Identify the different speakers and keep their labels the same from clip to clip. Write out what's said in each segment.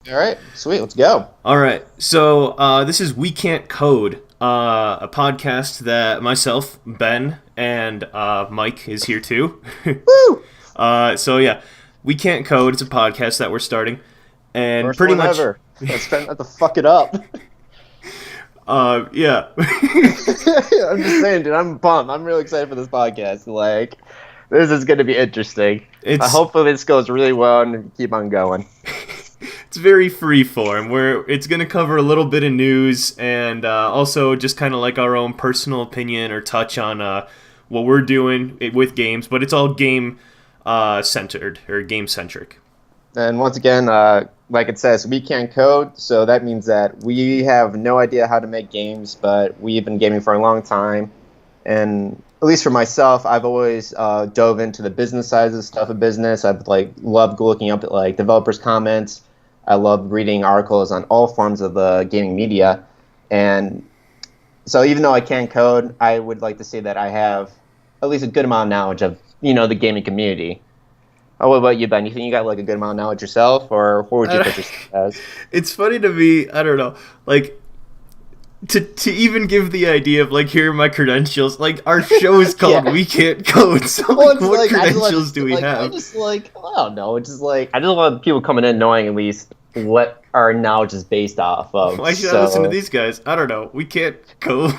Speaker 1: All right, sweet, let's go.
Speaker 2: All right. So this is We Can't Code, a podcast that myself, Ben, and Mike is here too.
Speaker 1: Woo!
Speaker 2: So yeah, We Can't Code. It's a podcast that we're starting, and
Speaker 1: First
Speaker 2: pretty
Speaker 1: one
Speaker 2: much,
Speaker 1: ever. Let's try not to fuck it up.
Speaker 2: yeah,
Speaker 1: I'm just saying, dude. I'm pumped. I'm really excited for this podcast. Like, this is going to be interesting.
Speaker 2: it's
Speaker 1: Hopefully, this goes really well and keep on going.
Speaker 2: it's very free form. Where it's gonna cover a little bit of news and also just kind of like our own personal opinion or touch on what we're doing with games, but it's all game centered or game centric.
Speaker 1: And once again, like it says, we can't code, so that means that we have no idea how to make games, but we've been gaming for a long time. And at least for myself, I've always dove into the business side of the stuff of business. I've like loved looking up at like developers' comments. I love reading articles on all forms of the gaming media. And so even though I can't code, I would like to say that I have at least a good amount of knowledge of, the gaming community. Oh, what about you, Ben? You think you got like a good amount of knowledge yourself, or what would you put yourself as?
Speaker 2: It's funny to me. I don't know, like to even give the idea of like here are my credentials. Like our show is called
Speaker 1: Yeah.
Speaker 2: We Can't Code, so
Speaker 1: Well,
Speaker 2: like
Speaker 1: it's
Speaker 2: what
Speaker 1: like
Speaker 2: credentials do we have?
Speaker 1: I don't know. It's just like I just want people coming in knowing at least what our knowledge is based off of.
Speaker 2: Why should I listen to
Speaker 1: So
Speaker 2: these guys? I don't know. We can't code.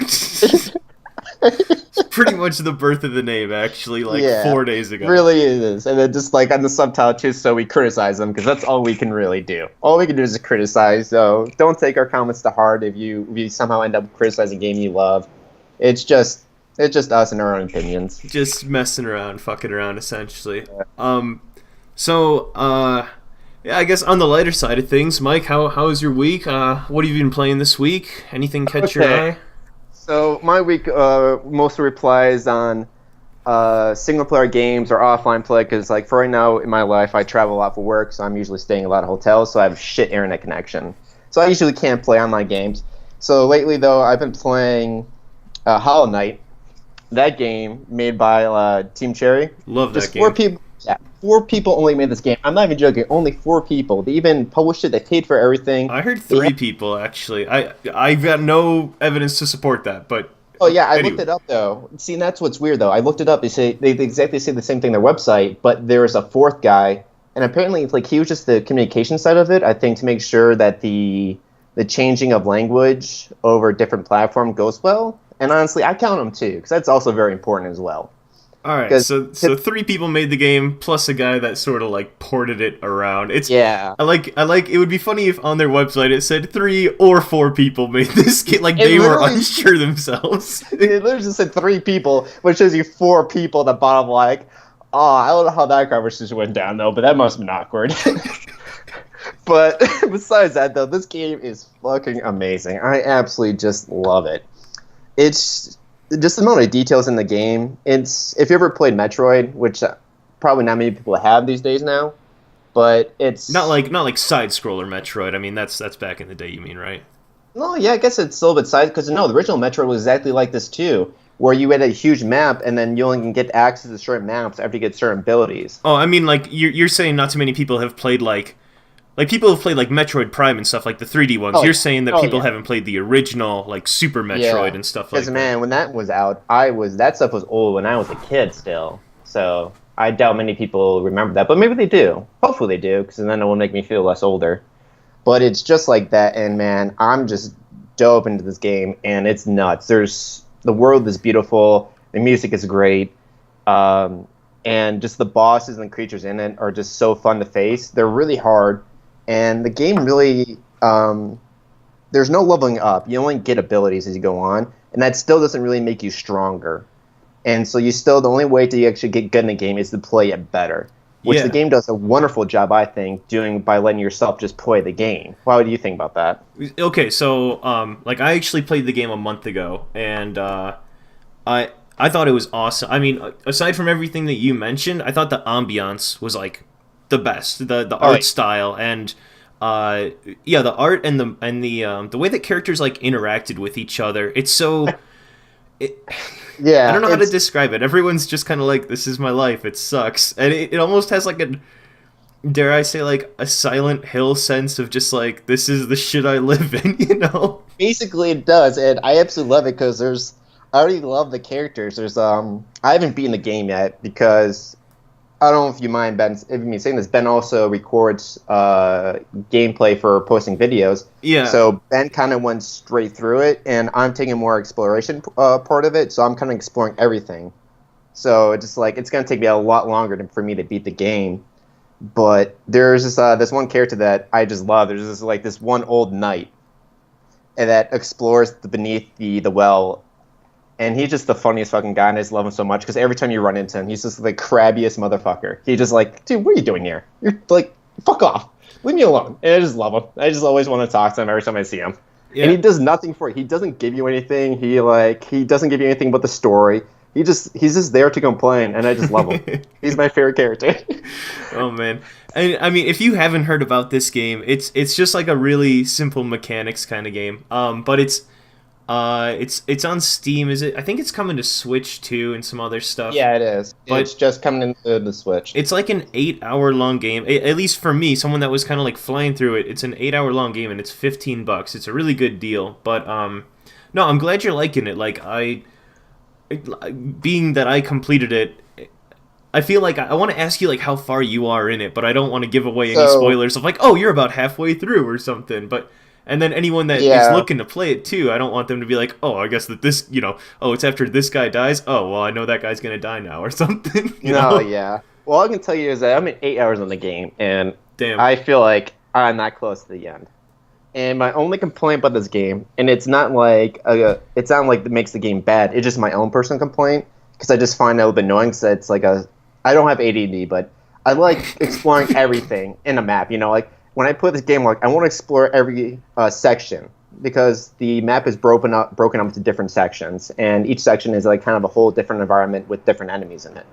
Speaker 2: It's pretty much the birth of the name, actually. Like
Speaker 1: yeah,
Speaker 2: 4 days ago.
Speaker 1: really it is. And then just like on the subtitle too, so we criticize them because that's all we can really do. All we can do is criticize. So don't take our comments to heart if you somehow end up criticizing a game you love. It's just us and our own opinions.
Speaker 2: Just messing around, fucking around, essentially.
Speaker 1: Yeah.
Speaker 2: So, yeah, I guess on the lighter side of things, Mike, how was your week? What have you been playing this week? Anything catch your
Speaker 1: Okay.
Speaker 2: eye?
Speaker 1: So my week mostly replies on single player games or offline play because like for right now in my life I travel a lot for work, so I'm usually staying in a lot of hotels, so I have shit internet connection. So I usually can't play online games. So lately though I've been playing Hollow Knight, that game made by Team Cherry.
Speaker 2: Love that
Speaker 1: Just four
Speaker 2: game.
Speaker 1: people. Yeah, four people only made this game. I'm not even joking. Only four people. They even published it. They paid for everything.
Speaker 2: I heard
Speaker 1: They
Speaker 2: three people actually. I've got no evidence to support that, but
Speaker 1: Oh yeah, I looked
Speaker 2: anyway.
Speaker 1: it up though. See, and that's what's weird though. I looked it up. They exactly say the same thing on their website, but there is a fourth guy, and apparently it's like he was just the communication side of it. I think to make sure that the changing of language over different platform goes well. And honestly, I count him too because that's also very important as well.
Speaker 2: All right,
Speaker 1: Because
Speaker 2: so three people made the game plus a guy that sort of like ported it around. It's
Speaker 1: yeah,
Speaker 2: I like it would be funny if on their website it said 3 or 4 people made this game, like
Speaker 1: it
Speaker 2: they were
Speaker 1: literally
Speaker 2: unsure themselves.
Speaker 1: it literally just said three people, which shows you four people at the bottom. Like, oh, I don't know how that conversation went down though, but that must have been awkward. But besides that, though, this game is fucking amazing. I absolutely just love it. It's just the amount of details in the game. It's if you ever played Metroid, which probably not many people have these days now, but
Speaker 2: not
Speaker 1: it's
Speaker 2: like not like side scroller Metroid. I mean that's back in the day. You mean right?
Speaker 1: no, yeah, I guess it's a little bit side because no, the original Metroid was exactly like this too, where you had a huge map and then you only can get access to certain maps after you get certain abilities.
Speaker 2: Oh, I mean like you're saying not too many people have played like people have played like Metroid Prime and stuff like the 3D ones.
Speaker 1: Oh
Speaker 2: You're
Speaker 1: yeah,
Speaker 2: saying that
Speaker 1: oh
Speaker 2: people
Speaker 1: yeah.
Speaker 2: haven't played the original like Super
Speaker 1: Yeah,
Speaker 2: Metroid and stuff like
Speaker 1: because
Speaker 2: that.
Speaker 1: man, when that was out, that stuff was old when I was a kid still. So I doubt many people remember that, but maybe they do. Hopefully they do, because then it will make me feel less older. But it's just like that, and man, I'm just dove into this game, and it's nuts. The world is beautiful, the music is great, and just the bosses and creatures in it are just so fun to face. They're really hard, and the game really. There's no leveling up. You only get abilities as you go on, and that still doesn't really make you stronger. And so the only way to actually get good in the game is to play it better, which the
Speaker 2: Yeah.
Speaker 1: game does a wonderful job, I think, doing by letting yourself just play the game. What do you think about that?
Speaker 2: Okay, so like I actually played the game a month ago, and I thought it was awesome. I mean, aside from everything that you mentioned, I thought the ambiance was like the best. The
Speaker 1: Oh,
Speaker 2: art style and yeah, the art and the way that characters like interacted with each other. It's so it, I
Speaker 1: yeah,
Speaker 2: don't know how to
Speaker 1: it's
Speaker 2: describe it. Everyone's just kind of like, this is my life. It sucks, and it almost has like dare I say, like a Silent Hill sense of just like this is the shit I live in, you know?
Speaker 1: Basically, it does, and I absolutely love it because I already love the characters. I haven't beaten the game yet because I don't know if you mind, Ben, if me saying this. Ben also records gameplay for posting videos,
Speaker 2: Yeah.
Speaker 1: so Ben kind of went straight through it, and I'm taking more exploration part of it. So I'm kind of exploring everything. So it's just like it's gonna take me a lot longer for me to beat the game. But there's this one character that I just love. There's this one old knight and that explores beneath the well, and he's just the funniest fucking guy, and I just love him so much because every time you run into him, he's just the crabbiest motherfucker. He just like, dude, what are you doing here? You're like, fuck off, leave me alone. And I just love him. I just always want to talk to him every time I see him.
Speaker 2: Yeah.
Speaker 1: And he does nothing for it. He doesn't give you anything. He doesn't give you anything but the story. He's just there to complain, and I just love him. He's my favorite character.
Speaker 2: Oh man. And I mean, if you haven't heard about this game, it's just like a really simple mechanics kind of game. But it's on Steam. Is it? I think it's coming to Switch too and some other stuff.
Speaker 1: Yeah, it is.
Speaker 2: But
Speaker 1: it's just coming into the Switch.
Speaker 2: it's like an 8 hour long game. At least for me, someone that was kind of like flying through it. It's an 8 hour long game and it's $15. It's a really good deal. But no, I'm glad you're liking it. Like being that I completed it, I feel like I want to ask you like how far you are in it, but I don't want to give away any spoilers of like, oh, you're about halfway through or something. But and then anyone that is looking to play it too, I don't want them to be like, oh, I guess that this, oh, it's after this guy dies. Oh, well, I know that guy's gonna die now or something. You know?
Speaker 1: Yeah. Well, all I can tell you is that I'm at 8 hours in the game, and
Speaker 2: Damn.
Speaker 1: I feel like I'm not close to the end. And my only complaint about this game, and it's not like it makes the game bad. It's just my own personal complaint because I just find it a little bit annoying. Because it's like I don't have ADD, but I like exploring everything in a map. Like when I play this game, like I want to explore every section because the map is broken up into different sections, and each section is like kind of a whole different environment with different enemies in it.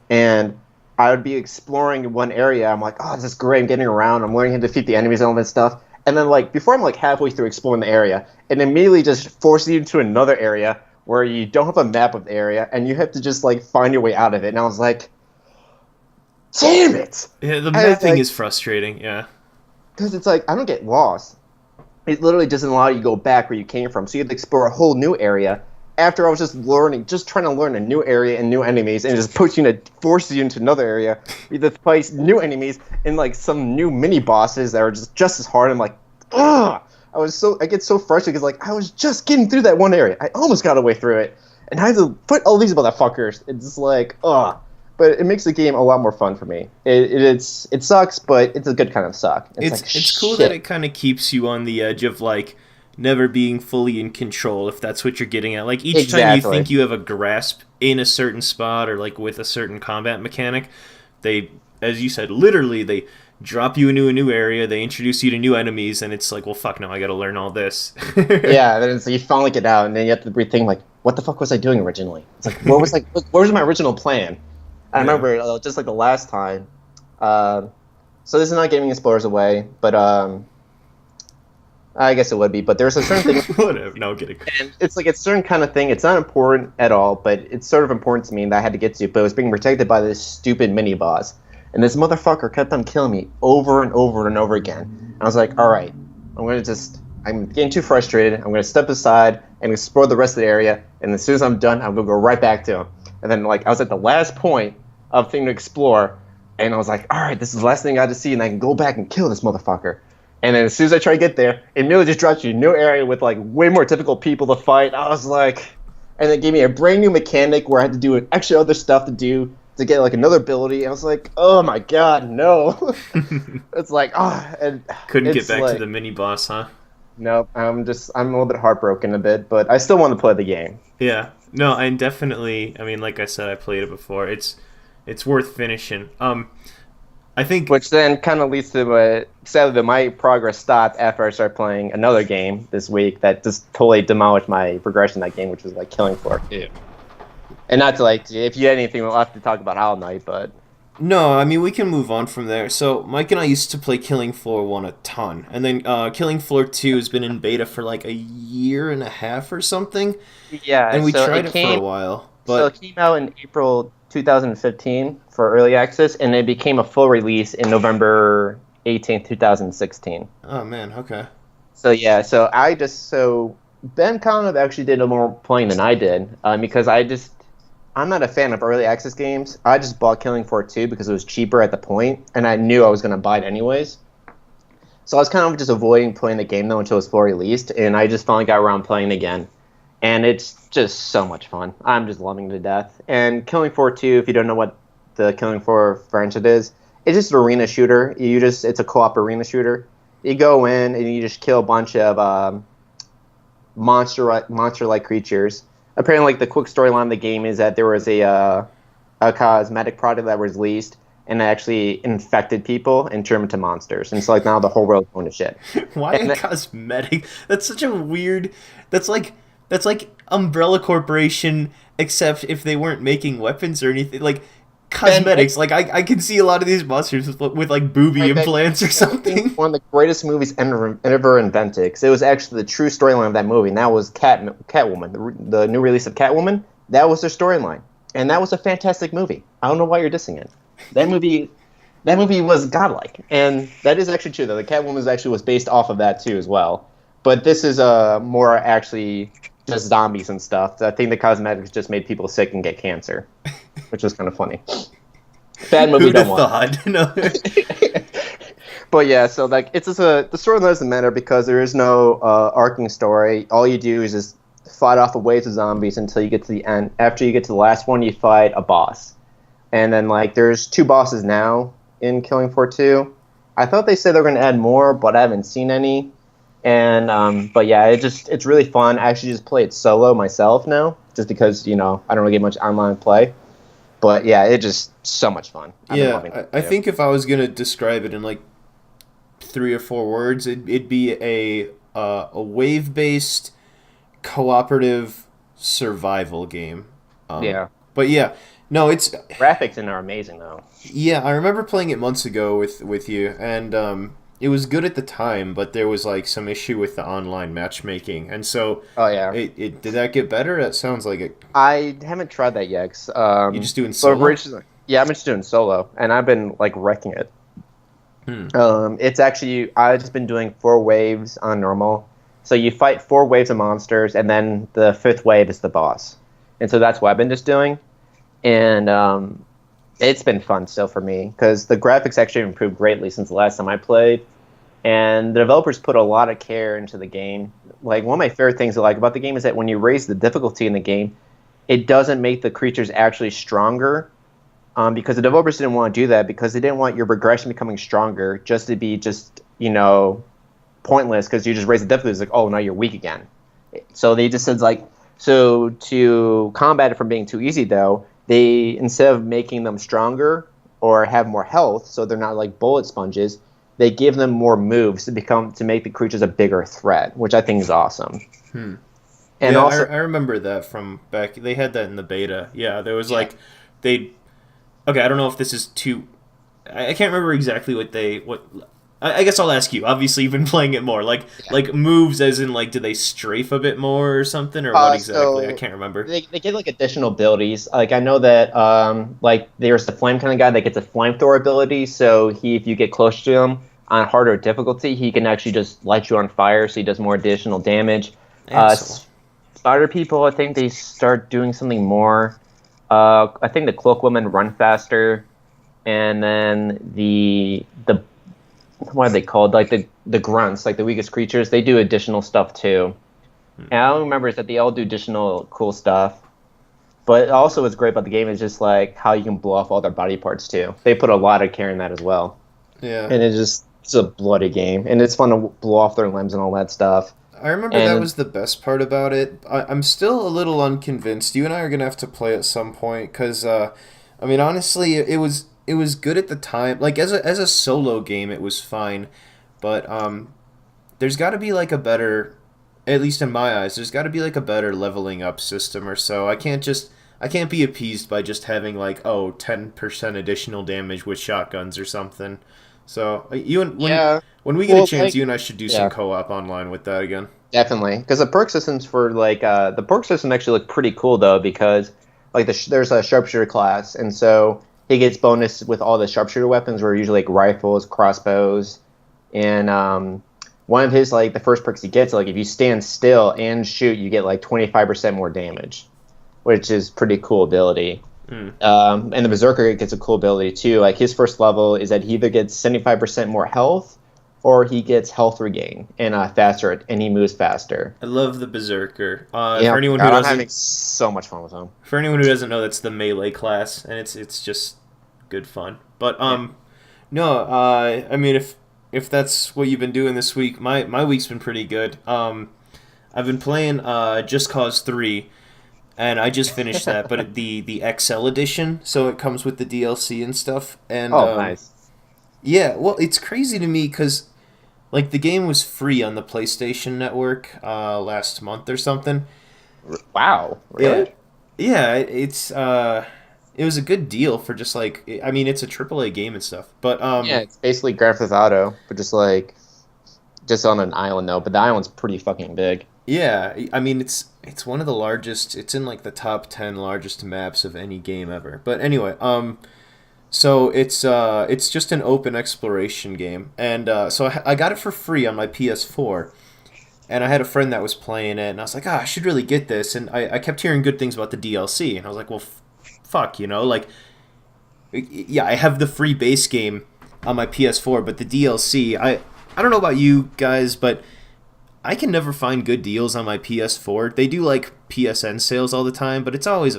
Speaker 1: And I would be exploring one area. I'm like, oh, this is great. I'm getting around. I'm learning how to defeat the enemies and all that stuff. And then, like, before I'm, like, halfway through exploring the area, it immediately just forces you into another area where you don't have a map of the area, and you have to just, like, find your way out of it. And I was like, damn it!
Speaker 2: Yeah, the mapping is frustrating, yeah.
Speaker 1: Because it's like, I don't get lost. It literally doesn't allow you to go back where you came from. So you have to explore a whole new area. After I was just trying to learn a new area and new enemies, and it just forces you into another area. You have to fight new enemies and like some new mini bosses that are just as hard. I'm like, ugh! I get so frustrated because like I was just getting through that one area. I almost got away through it, and I have to fight all these motherfuckers. It's just like, ugh. But it makes the game a lot more fun for me. It sucks, but it's a good kind of suck.
Speaker 2: It's cool that it kind of keeps you on the edge of like never being fully in control, if that's what you're getting at. Like each time you think you have a grasp in a certain spot or like with a certain combat mechanic, they, as you said, literally they drop you into a new area, they introduce you to new enemies, and it's like, well, fuck, now I gotta learn all this.
Speaker 1: Yeah, then you finally get out, and then you have to rethink like, what the fuck was I doing originally? It's like, what was my original plan? I remember just like the last time. So this is not giving spoilers away, but I guess it would be. But there's a certain thing.
Speaker 2: Whatever. No, kidding.
Speaker 1: And it's like a certain kind of thing. It's not important at all, but it's sort of important to me that I had to get to. But it was being protected by this stupid mini boss, and this motherfucker kept on killing me over and over and over again. And I was like, all right, I'm getting too frustrated. I'm gonna step aside and explore the rest of the area. And as soon as I'm done, I'm gonna go right back to him. And then like I was at the last point of thing to explore, and I was like, all right, this is the last thing I got to see, and I can go back and kill this motherfucker. And then as soon as I try to get there, it immediately just drops you a new area with like way more difficult people to fight. I was like, and it gave me a brand new mechanic where I had to do extra other stuff to do to get like another ability. And I was like, oh my god, no. It's like, and
Speaker 2: couldn't get back to the mini boss, huh?
Speaker 1: Nope. I'm a little bit heartbroken a bit, but I still want to play the game.
Speaker 2: Yeah. No, and definitely, I mean, like I said, I played it before. It's worth finishing. I think,
Speaker 1: which then kind of leads to sadly my progress stopped after I started playing another game this week that just totally demolished my progression in that game, which was like Killing Floor 2. And not to like, if you had anything, we'll have to talk about Hollow Knight, but
Speaker 2: no, I mean we can move on from there. So Mike and I used to play Killing Floor 1 a ton, and then Killing Floor 2 has been in beta for like a year and a half or something.
Speaker 1: Yeah,
Speaker 2: and we tried it for a while. But
Speaker 1: so it came out in April 2015 for early access, and it became a full release in November 18th, 2016.
Speaker 2: Oh man, okay.
Speaker 1: So yeah, so Ben kind of actually did a more playing than I did, because I'm not a fan of early access games. I just bought Killing Floor 2 because it was cheaper at the point, and I knew I was going to buy it anyways. So I was kind of just avoiding playing the game though until it was fully released, and I just finally got around playing it again. And it's just so much fun. I'm just loving it to death. And Killing Floor 2, if you don't know what the Killing Floor franchise is, it's just an arena shooter. It's a co-op arena shooter. You go in and you just kill a bunch of monster-like creatures. Apparently, like, the quick storyline of the game is that there was a cosmetic product that was released and it actually infected people and turned them into monsters. And so, like, now the whole world's going to shit.
Speaker 2: Why a cosmetic? That's such a weird. That's like Umbrella Corporation, except if they weren't making weapons or anything. Like cosmetics. Like I can see a lot of these monsters with like booby implants or something.
Speaker 1: One of the greatest movies ever invented. 'Cause it was actually the true storyline of that movie, and that was Catwoman, the new release of Catwoman. That was their storyline, and that was a fantastic movie. I don't know why you're dissing it. That movie was godlike, and that is actually true. Though the Catwoman was based off of that too as well. But this is more actually just zombies and stuff. I think the cosmetics just made people sick and get cancer, which was kind of funny. Bad movie, don't watch.
Speaker 2: No.
Speaker 1: But yeah, so like the story doesn't matter because there is no arcing story. All you do is just fight off the waves of zombies until you get to the end. After you get to the last one, you fight a boss, and then like there's 2 bosses now in Killing Floor 2. I thought they said they were going to add more, but I haven't seen any. And but yeah, it's really fun. I actually just play it solo myself now, just because I don't really get much online play. But yeah, it's just so much fun.
Speaker 2: I think if I was gonna describe it in like 3 or 4 words, it'd be a wave-based cooperative survival game.
Speaker 1: Yeah.
Speaker 2: But yeah, no, it's
Speaker 1: graphics in are amazing though.
Speaker 2: Yeah, I remember playing it months ago with you, and it was good at the time, but there was like some issue with the online matchmaking, and so
Speaker 1: oh yeah,
Speaker 2: it did that get better? That sounds like it.
Speaker 1: I haven't tried that yet.
Speaker 2: You're just doing solo?
Speaker 1: Yeah, I'm just doing solo, and I've been like wrecking it. It's actually I've just been doing 4 waves on normal, so you fight 4 waves of monsters, and then the 5th wave is the boss, and so that's what I've been just doing, and it's been fun still for me because the graphics actually improved greatly since the last time I played, and the developers put a lot of care into the game. Like one of my favorite things I like about the game is that when you raise the difficulty in the game, it doesn't make the creatures actually stronger, because the developers didn't want to do that because they didn't want your progression becoming stronger just to be pointless because you just raise the difficulty. It's like, oh, now you're weak again. So they just said so to combat it from being too easy though, they, instead of making them stronger or have more health, so they're not like bullet sponges, they give them more moves to make the creatures a bigger threat, which I think is awesome.
Speaker 2: And yeah, also, I remember that from back. They had that in the beta. Yeah, there was like okay. I don't know if this is too. I can't remember exactly what. I guess I'll ask you. Obviously, you've been playing it more. Like moves, as in like, do they strafe a bit more or something, or what exactly? I can't remember.
Speaker 1: They get like additional abilities. Like I know that like there's the flame kind of guy that gets a flamethrower ability. So if you get close to him on harder difficulty, he can actually just light you on fire. So he does more additional damage. Spider people, I think they start doing something more. I think the cloak women run faster, and then the what are they called? Like the grunts, like the weakest creatures, they do additional stuff too. And I don't remember is that they all do additional cool stuff. But also what's great about the game is just like how you can blow off all their body parts too. They put a lot of care in that as well.
Speaker 2: Yeah.
Speaker 1: And it's a bloody game. And it's fun to blow off their limbs and all that stuff.
Speaker 2: I remember that was the best part about it. I'm still a little unconvinced. You and I are going to have to play at some point because, I mean, honestly, it was good at the time. Like, as a solo game, it was fine. But there's got to be, like, a better, at least in my eyes, there's got to be, like, a better leveling up system or so. I can't be appeased by just having, like, 10% additional damage with shotguns or something. So, when we get a chance, you and I should do some co-op online with that again.
Speaker 1: Definitely. Because the perk systems for, like, the perk system actually look pretty cool, though, because like there's a sharpshooter class, and so he gets bonus with all the sharpshooter weapons, where usually like rifles, crossbows, and one of his like the first perks he gets, like if you stand still and shoot, you get like 25% more damage, which is pretty cool ability. And the Berserker gets a cool ability too. Like his first level is that he either gets 75% more health, or he gets health regain and faster, and he moves faster.
Speaker 2: I love the Berserker.
Speaker 1: Yeah,
Speaker 2: for anyone who
Speaker 1: I'm
Speaker 2: doesn't,
Speaker 1: having so much fun with him.
Speaker 2: for anyone who doesn't know, that's the melee class, and it's just good fun. But no, I mean if that's what you've been doing this week, my week's been pretty good. I've been playing Just Cause 3. And I just finished that, but the XL edition, so it comes with the DLC and stuff. And
Speaker 1: Nice.
Speaker 2: Yeah, well, it's crazy to me because, like, the game was free on the PlayStation Network last month or something.
Speaker 1: Wow, really?
Speaker 2: Yeah, it was a good deal for just like, I mean, it's a AAA game and stuff, but
Speaker 1: Yeah, it's basically Grand Theft Auto, but just on an island though. But the island's pretty fucking big.
Speaker 2: Yeah, I mean it's one of the largest. It's in like the top 10 largest maps of any game ever. But anyway, so it's just an open exploration game, and so I got it for free on my PS4, and I had a friend that was playing it, and I was like, I should really get this, and I kept hearing good things about the DLC, and I was like, well, fuck, like, yeah, I have the free base game on my PS4, but the DLC, I don't know about you guys, but I can never find good deals on my PS4. They do like PSN sales all the time, but it's always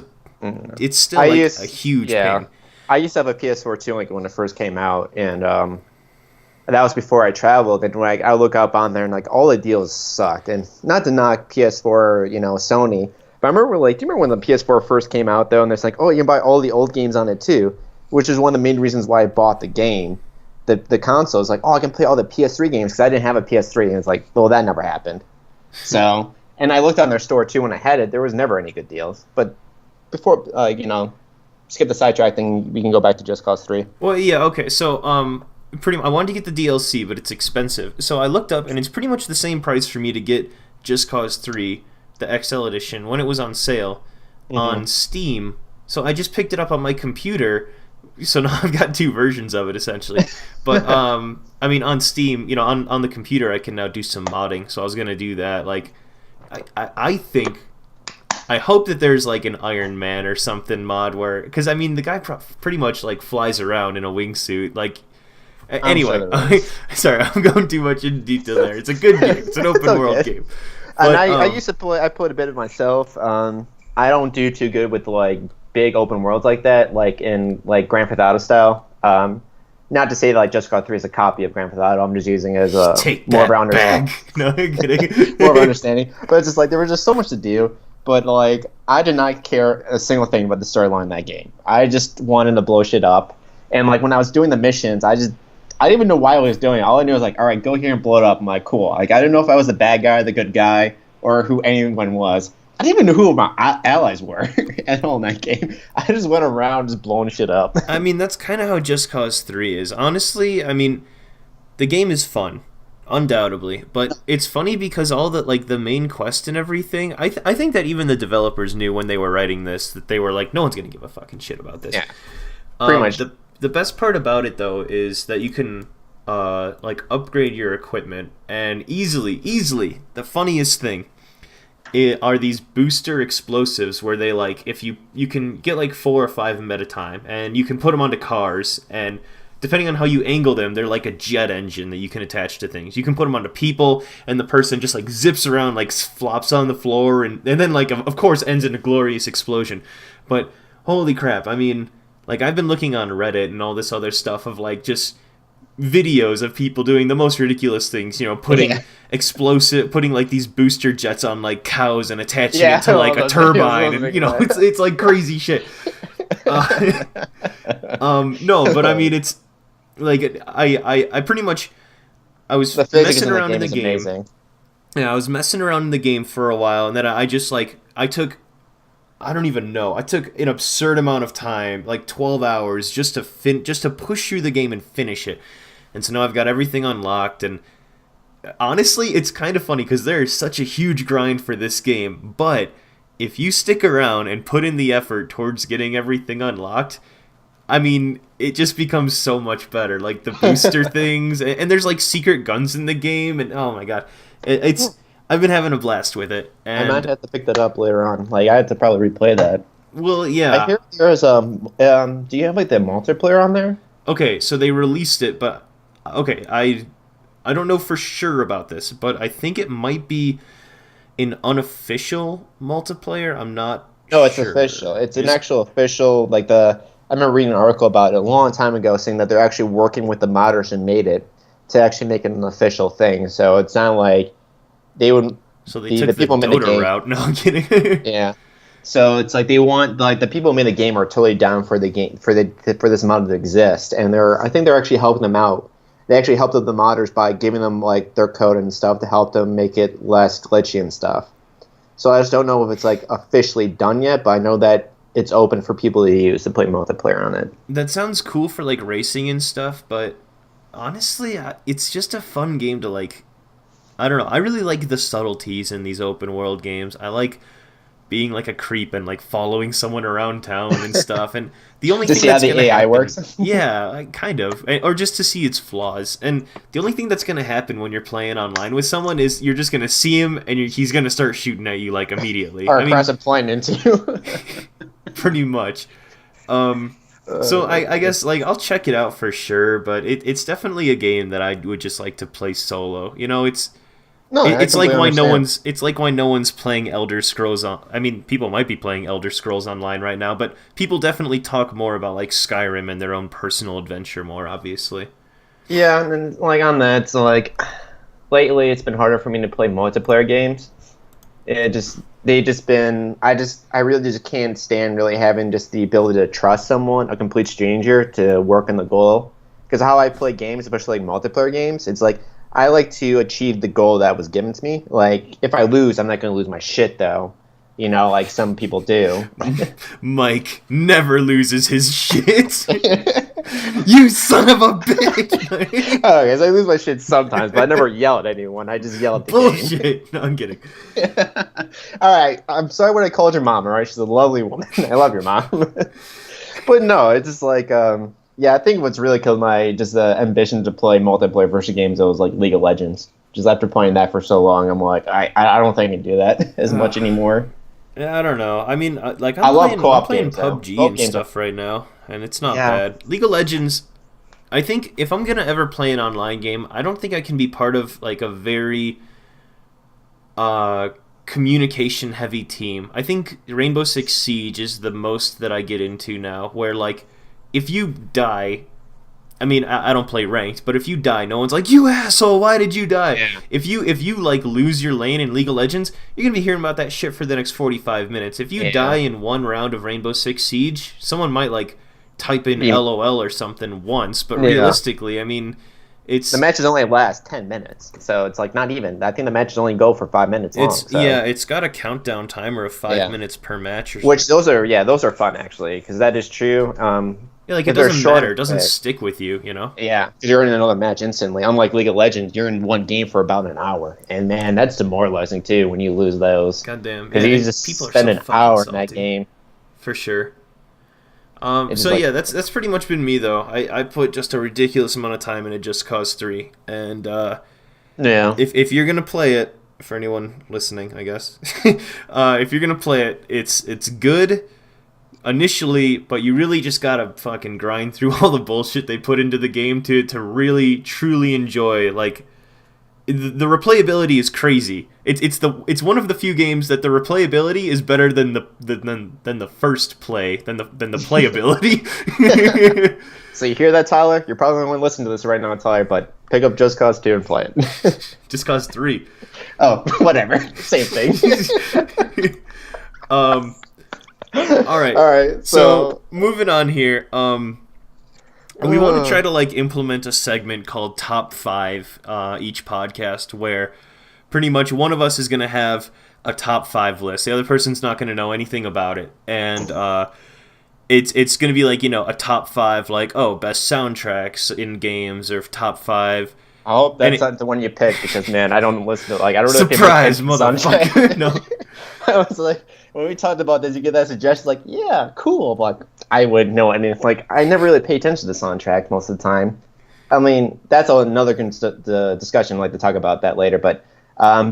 Speaker 2: it's still a huge pain.
Speaker 1: I used to have a PS4 too, like when it first came out, and that was before I traveled. And like I look up on there, and like all the deals sucked. And not to knock PS4, or, Sony, but I remember do you remember when the PS4 first came out though? And there's like, you can buy all the old games on it too, which is one of the main reasons why I bought the game. The console is like, I can play all the PS3 games because I didn't have a PS3, and it's like, well, that never happened. So, and I looked on their store too when I had it. There was never any good deals. But before, skip the sidetrack thing, we can go back to Just Cause 3.
Speaker 2: Well, yeah, okay. So, I wanted to get the DLC, but it's expensive. So I looked up, and it's pretty much the same price for me to get Just Cause 3, the XL edition, when it was on sale on Steam. So I just picked it up on my computer. So now I've got two versions of it essentially, but I mean on Steam, on the computer I can now do some modding. So I was gonna do that. Like, I hope that there's like an Iron Man or something mod where, because I mean the guy pretty much like flies around in a wingsuit. Like, anyway, sorry, I'm going too much into detail there. It's a good game. It's an open world game. But,
Speaker 1: and I used to play. I played a bit of myself. I don't do too good with like big open worlds like that, like in like Grand Theft Auto style. Not to say that like Just Cause 3 is a copy of Grand Theft Auto. I'm just using it as a more of an understanding.
Speaker 2: No, I'm kidding.
Speaker 1: More of an understanding. But it's just like there was just so much to do. But like I did not care a single thing about the storyline in that game. I just wanted to blow shit up. And like when I was doing the missions, I didn't even know why I was doing it. All I knew was like, all right, go here and blow it up. I'm like, cool. Like I didn't know if I was the bad guy or the good guy or who anyone was. I didn't even know who my allies were at all in that game. I just went around just blowing shit up.
Speaker 2: I mean, that's kind of how Just Cause 3 is. Honestly, I mean, the game is fun, undoubtedly. But it's funny because all the, like, the main quest and everything, I think that even the developers knew when they were writing this that they were like, no one's going to give a fucking shit about this.
Speaker 1: Yeah, pretty much.
Speaker 2: The best part about it, though, is that you can, like, upgrade your equipment. And easily, the funniest thing are these booster explosives where they like if you can get like 4 or 5 of them at a time, and you can put them onto cars, and depending on how you angle them, they're like a jet engine that you can attach to things. You can put them onto people, and the person just like zips around, like flops on the floor, and then like of course ends in a glorious explosion. But holy crap, I mean, like I've been looking on Reddit and all this other stuff of like just videos of people doing the most ridiculous things, putting putting like these booster jets on like cows and attaching it to like a turbine, and it's like crazy shit. No, but I mean it's like I pretty much I was messing around in the game. Amazing. Yeah, I was messing around in the game for a while, and then I just like I took an absurd amount of time, like 12 hours, just to push through the game and finish it. And so now I've got everything unlocked, and honestly, it's kind of funny because there's such a huge grind for this game, but if you stick around and put in the effort towards getting everything unlocked, I mean, it just becomes so much better. Like the booster things, and there's like secret guns in the game, and oh my god, it's I've been having a blast with it.
Speaker 1: I
Speaker 2: And
Speaker 1: might have to pick that up later on. Like, I have to probably replay that.
Speaker 2: well,
Speaker 1: I
Speaker 2: yeah,
Speaker 1: hear there's do you have like the multiplayer on there?
Speaker 2: okay, so they released it, but okay, I don't know for sure about this, but I think it might be an unofficial multiplayer. I'm not
Speaker 1: No, it's
Speaker 2: sure.
Speaker 1: official. It's an actual official, like the. I remember reading an article about it a long time ago, saying that they're actually working with the modders and made it to actually make it an official thing. So it's not like they would.
Speaker 2: So they took the
Speaker 1: people made the
Speaker 2: Dota
Speaker 1: game.
Speaker 2: route. No, I'm kidding.
Speaker 1: Yeah. So it's like they want like the people who made the game are totally down for the game for this mod to exist, and I think they're actually helping them out. They actually helped the modders by giving them like their code and stuff to help them make it less glitchy and stuff. So I just don't know if it's like officially done yet, but I know that it's open for people to use to play multiplayer on it.
Speaker 2: That sounds cool for like racing and stuff, but honestly, it's just a fun game to like. I don't know. I really like the subtleties in these open world games. I like being like a creep and like following someone around town and stuff. And the only
Speaker 1: To
Speaker 2: thing
Speaker 1: see how
Speaker 2: that's
Speaker 1: the
Speaker 2: gonna
Speaker 1: AI
Speaker 2: happen,
Speaker 1: works?
Speaker 2: yeah, kind of, or just to see its flaws. And the only thing that's gonna happen when you're playing online with someone is you're just gonna see him and he's gonna start shooting at you like immediately.
Speaker 1: Or
Speaker 2: I mean,
Speaker 1: across a plane into you.
Speaker 2: pretty much. So I guess like I'll check it out for sure, but it's definitely a game that I would just like to play solo. You know, it's like why no one's playing Elder Scrolls on. I mean, people might be playing Elder Scrolls Online right now, but people definitely talk more about like Skyrim and their own personal adventure more, obviously.
Speaker 1: Yeah, and then like on that, so like lately it's been harder for me to play multiplayer games. I really just can't stand really having just the ability to trust someone, a complete stranger, to work on the goal. Because how I play games, especially like multiplayer games, it's like I like to achieve the goal that was given to me. Like if I lose, I'm not going to lose my shit though. You know, like some people do.
Speaker 2: Mike never loses his shit. You son of a bitch!
Speaker 1: Oh, guys, I lose my shit sometimes, but I never yell at anyone. I just yell at the game.
Speaker 2: Bullshit. No, I'm kidding.
Speaker 1: All right, I'm sorry what I called your mom. All right, she's a lovely woman. I love your mom. But no, it's just like, yeah, I think what's really killed my just the ambition to play multiplayer versus games was like League of Legends. Just after playing that for so long, I'm like, I don't think I can do that as much anymore.
Speaker 2: Yeah, I don't know. I mean, like
Speaker 1: love co-op
Speaker 2: I'm playing
Speaker 1: games, though.
Speaker 2: PUBG
Speaker 1: Co-op
Speaker 2: and
Speaker 1: games
Speaker 2: stuff right now, and it's not
Speaker 1: Yeah.
Speaker 2: bad. League of Legends, I think if I'm gonna ever play an online game, I don't think I can be part of like a very communication heavy team. I think Rainbow Six Siege is the most that I get into now, where like if you die, I mean, I don't play ranked, but if you die, no one's like, you asshole, why did you die?
Speaker 1: Yeah.
Speaker 2: If you like lose your lane in League of Legends, you're gonna be hearing about that shit for the next 45 minutes. If you die in one round of Rainbow Six Siege, someone might like type in LOL or something once, but realistically, I mean, it's
Speaker 1: The matches only last 10 minutes, so it's like not even. I think the matches only go for 5 minutes long.
Speaker 2: it's got a countdown timer of 5 minutes per match. Or
Speaker 1: Which those are fun actually, because that is true.
Speaker 2: yeah, like it
Speaker 1: if they're
Speaker 2: doesn't
Speaker 1: short,
Speaker 2: matter, it doesn't stick with you, you know.
Speaker 1: Yeah, because you're in another match instantly. Unlike League of Legends, you're in one game for about an hour, and man, that's demoralizing too when you lose those.
Speaker 2: Goddamn,
Speaker 1: because you just spend an hour in that game.
Speaker 2: For sure. So yeah, that's pretty much been me though. I put just a ridiculous amount of time into Just Cause 3, and
Speaker 1: yeah,
Speaker 2: if you're gonna play it, for anyone listening, I guess, if you're gonna play it, it's good initially, but you really just gotta fucking grind through all the bullshit they put into the game to really truly enjoy. Like the replayability is crazy. It's one of the few games that the replayability is better than the first play than the playability.
Speaker 1: So you hear that, Tyler? You're probably going to listen to this right now, Tyler. But pick up Just Cause 2 and play it.
Speaker 2: Just Cause 3.
Speaker 1: Oh, whatever. Same thing.
Speaker 2: All right. So moving on here. We want to try to like implement a segment called Top 5 each podcast, where pretty much one of us is going to have a top 5 list. The other person's not going to know anything about it, and it's going to be like, you know, a top 5 like, oh, best soundtracks in games, or top 5.
Speaker 1: I hope that's not the one you picked, because man, I don't listen to I don't know.
Speaker 2: Surprise, motherfucker! No.
Speaker 1: I was like, when we talked about this, you get that suggestion, like, yeah, cool. But like, I wouldn't know anything. Like, I never really pay attention to the soundtrack most of the time. I mean, that's another the discussion. I'd like to talk about that later. But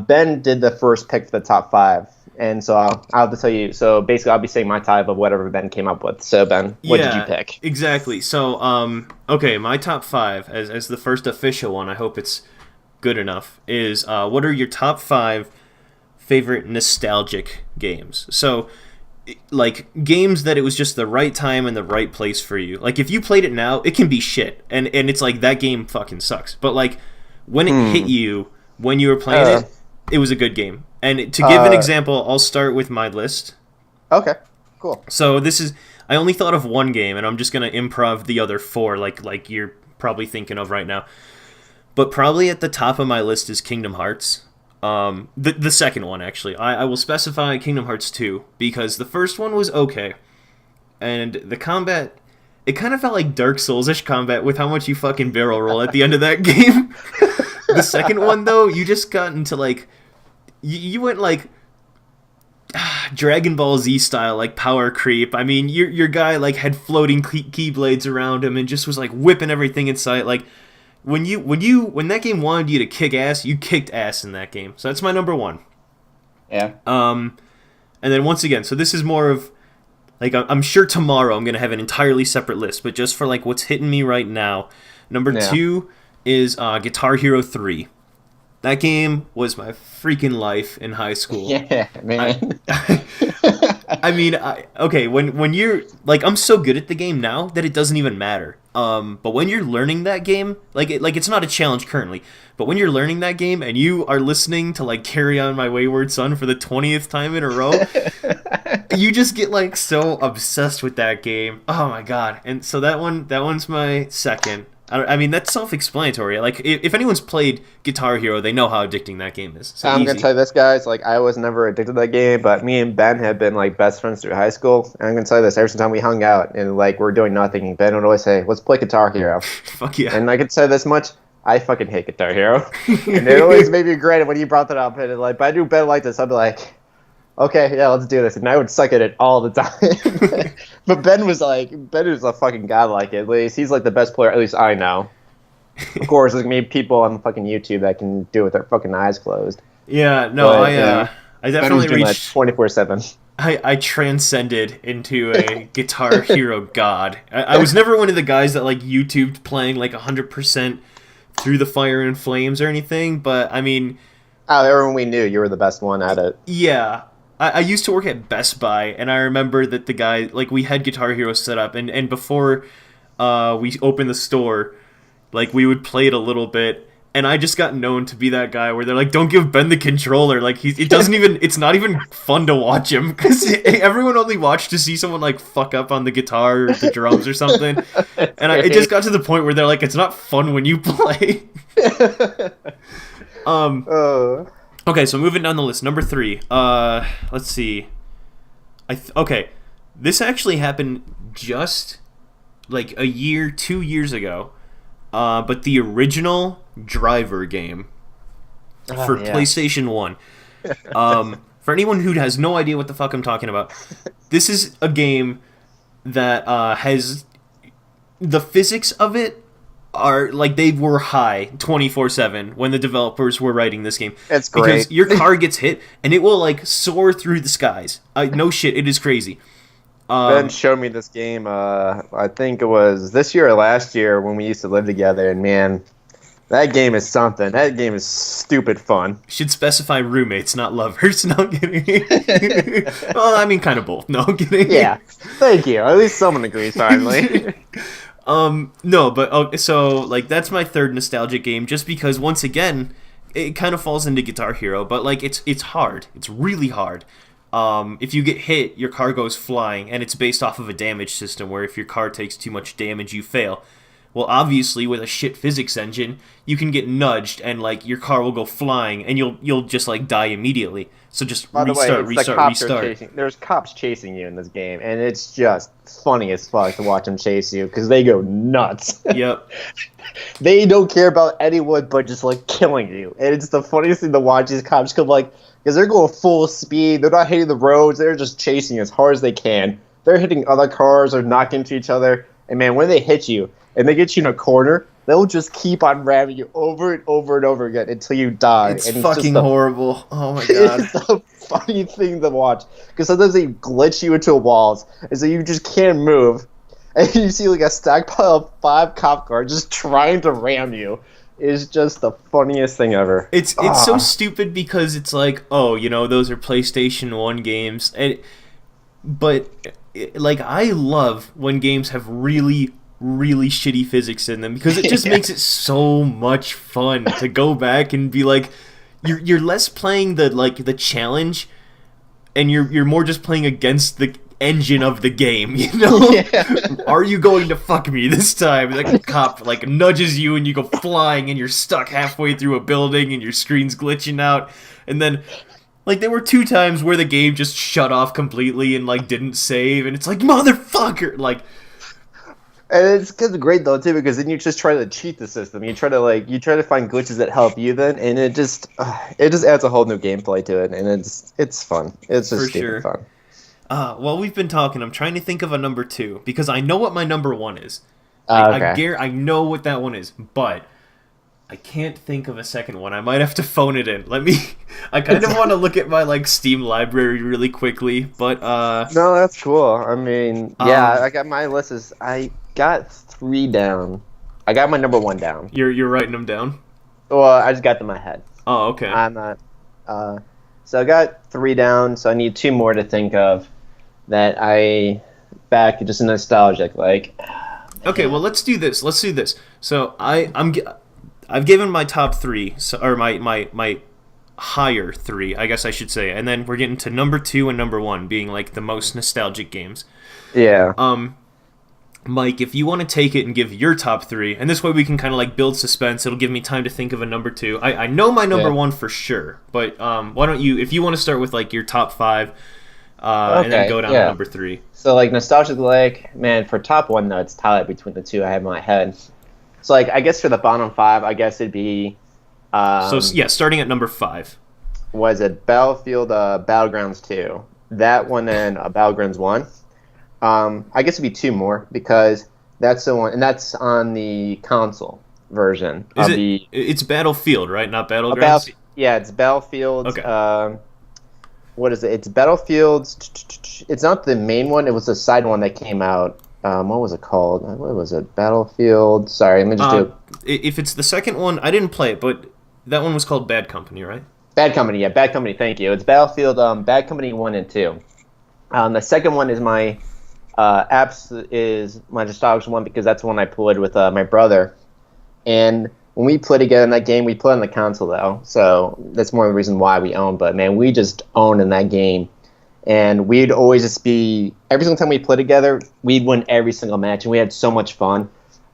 Speaker 1: Ben did the first pick for the top five, and so I'll have to tell you. So basically, I'll be saying my type of whatever Ben came up with. So Ben, what did you pick?
Speaker 2: Exactly. So okay, my top five as the first official one. I hope it's good enough. Is what are your top five favorite nostalgic games? So like games that it was just the right time and the right place for you. Like if you played it now, it can be shit, and it's like that game fucking sucks. But like when it hit you when you were playing it was a good game. And to give an example, I'll start with my list.
Speaker 1: Okay, cool.
Speaker 2: So this is I only thought of one game, and I'm just gonna improv the other four, like you're probably thinking of right now. But probably at the top of my list is Kingdom Hearts. The second one, actually. I will specify Kingdom Hearts 2, because the first one was okay. And the combat, it kind of felt like Dark Souls-ish combat with how much you fucking barrel roll at the end of that game. The second one, though, you just got into, like, you went, like, Dragon Ball Z style, like, power creep. I mean, your guy, like, had floating keyblades around him and just was, like, whipping everything in sight, like... When that game wanted you to kick ass, you kicked ass in that game. So that's my number one.
Speaker 1: Yeah.
Speaker 2: And then once again, so this is more of like I'm sure tomorrow I'm gonna have an entirely separate list, but just for like what's hitting me right now, number two is Guitar Hero 3. That game was my freaking life in high school.
Speaker 1: Yeah, man.
Speaker 2: I mean, okay, when you're like, I'm so good at the game now that it doesn't even matter. But when you're learning that game, like it's not a challenge currently, but when you're learning that game and you are listening to like Carry On My Wayward Son for the 20th time in a row, you just get like so obsessed with that game. Oh my god! And so that one's my second. I mean, that's self-explanatory. Like, if anyone's played Guitar Hero, they know how addicting that game is. So
Speaker 1: I'm going to tell you this, guys. Like, I was never addicted to that game, but me and Ben have been, like, best friends through high school. And I'm going to tell you this. Every single time we hung out and, like, we're doing nothing, Ben would always say, let's play Guitar Hero.
Speaker 2: Fuck yeah.
Speaker 1: And I can say this much. I fucking hate Guitar Hero. And it always made me great when you brought that up. And, like, but I do Ben like this. I'd be like... Okay, yeah, let's do this. And I would suck at it all the time. But Ben was a fucking god like it. At least he's like the best player, at least I know. Of course, there's gonna be people on fucking YouTube that can do it with their fucking eyes closed.
Speaker 2: Yeah, no, but, I definitely reached
Speaker 1: 24/7.
Speaker 2: I transcended into a Guitar Hero god. I was never one of the guys that like YouTubed playing like 100% through the fire and flames or anything, but I mean,
Speaker 1: everyone we knew, you were the best one at it.
Speaker 2: Yeah. I used to work at Best Buy, and I remember that the guy, like, we had Guitar Hero set up, and before we opened the store, like, we would play it a little bit, and I just got known to be that guy where they're like, don't give Ben the controller, like, it's not even fun to watch him, because everyone only watched to see someone, like, fuck up on the guitar or the drums or something, and it just got to the point where they're like, it's not fun when you play. Okay, so moving down the list, number 3. Let's see. Okay, this actually happened just like 2 years ago. But the original Driver game for PlayStation 1. For anyone who has no idea what the fuck I'm talking about, this is a game that has the physics of it are like they were high 24/7 when the developers were writing this game.
Speaker 1: It's great
Speaker 2: because your car gets hit and it will like soar through the skies. No shit, it is crazy.
Speaker 1: Ben showed me this game. I think it was this year or last year when we used to live together, and man, that game is something. That game is stupid fun.
Speaker 2: Should specify roommates, not lovers. No, I'm kidding. Well, I mean, kind of both. No, I'm kidding.
Speaker 1: Yeah, thank you. At least someone agrees finally.
Speaker 2: No, but okay, so like that's my third nostalgic game, just because once again, it kind of falls into Guitar Hero, but like it's hard. It's really hard. If you get hit, your car goes flying, and it's based off of a damage system where if your car takes too much damage, you fail. Well, obviously, with a shit physics engine, you can get nudged and like your car will go flying, and you'll just like die immediately. So just
Speaker 1: By the way,
Speaker 2: restart,
Speaker 1: it's
Speaker 2: restart,
Speaker 1: the cops
Speaker 2: restart.
Speaker 1: are chasing. There's cops chasing you in this game, and it's just funny as fuck to watch them chase you because they go nuts.
Speaker 2: Yep.
Speaker 1: They don't care about anyone but just like killing you, and it's the funniest thing to watch. These cops come like because they're going full speed. They're not hitting the roads. They're just chasing as hard as they can. They're hitting other cars or knocking into each other. And man, when they hit you and they get you in a corner, they'll just keep on ramming you over and over and over again until you die.
Speaker 2: It's
Speaker 1: and
Speaker 2: fucking horrible. Oh my god.
Speaker 1: It's a funny thing to watch because sometimes they glitch you into walls, and so you just can't move. And you see like a stockpile of 5 cop cars just trying to ram you. It's just the funniest thing ever.
Speaker 2: It's so stupid because it's like, oh, you know, those are PlayStation 1 games, but like I love when games have really shitty physics in them because it just makes it so much fun to go back and be like, you're less playing the challenge, and you're more just playing against the engine of the game, you know? Yeah. Are you going to fuck me this time? Like a cop like nudges you and you go flying and you're stuck halfway through a building and your screen's glitching out, and then like there were 2 times where the game just shut off completely and like didn't save, and it's like, motherfucker, like.
Speaker 1: And it's kind of great though too because then you just try to cheat the system. You try to find glitches that help you then, and it just adds a whole new gameplay to it, and it's fun. It's just stupid fun.
Speaker 2: While we've been talking, I'm trying to think of a number 2 because I know what my number 1 is.
Speaker 1: Okay.
Speaker 2: I know what that one is, but I can't think of a second one. I might have to phone it in. I kind of want to look at my like Steam library really quickly, but
Speaker 1: no, that's cool. I mean, yeah, I got my list. I got 3 down. I got my number 1 down.
Speaker 2: You're writing them down?
Speaker 1: Well, I just got them in my head.
Speaker 2: Oh, okay.
Speaker 1: I'm not. So I got 3 down. So I need 2 more to think of that I back just nostalgic like.
Speaker 2: Okay, well let's do this. So I've given my top 3, or my higher 3, I guess I should say, and then we're getting to number 2 and number 1 being like the most nostalgic games.
Speaker 1: Yeah.
Speaker 2: Mike, if you want to take it and give your top 3, and this way we can kind of like build suspense, it'll give me time to think of a number 2. I know my number 1 for sure, but why don't you, if you want to start with like your top 5, and then go down to number 3.
Speaker 1: So like nostalgic, like man, for top 1 though, it's tied between the 2 I have in my head. So like I guess for the bottom 5, I guess it'd be.
Speaker 2: Starting at number 5.
Speaker 1: Was it Battlefield Battlegrounds 2? That one and Battlegrounds 1. I guess it'd be 2 more because that's the one, and that's on the console version.
Speaker 2: It's Battlefield, right? Not Battlegrounds?
Speaker 1: Yeah, it's Battlefield.
Speaker 2: Okay.
Speaker 1: What is it? It's Battlefield. It's not the main one. It was the side one that came out. What was it called? What was it? Battlefield. Sorry, let me just do it.
Speaker 2: If it's the second one, I didn't play it, but that one was called Bad Company, right?
Speaker 1: Bad Company, yeah, Bad Company. Thank you. It's Battlefield. Bad Company 1 and 2. The second one is my nostalgic one because that's the one I played with my brother, and when we play together in that game, we play on the console though, so that's more of the reason why we own. But man, we just owned in that game, and we'd always just be every single time we play together, we'd win every single match, and we had so much fun.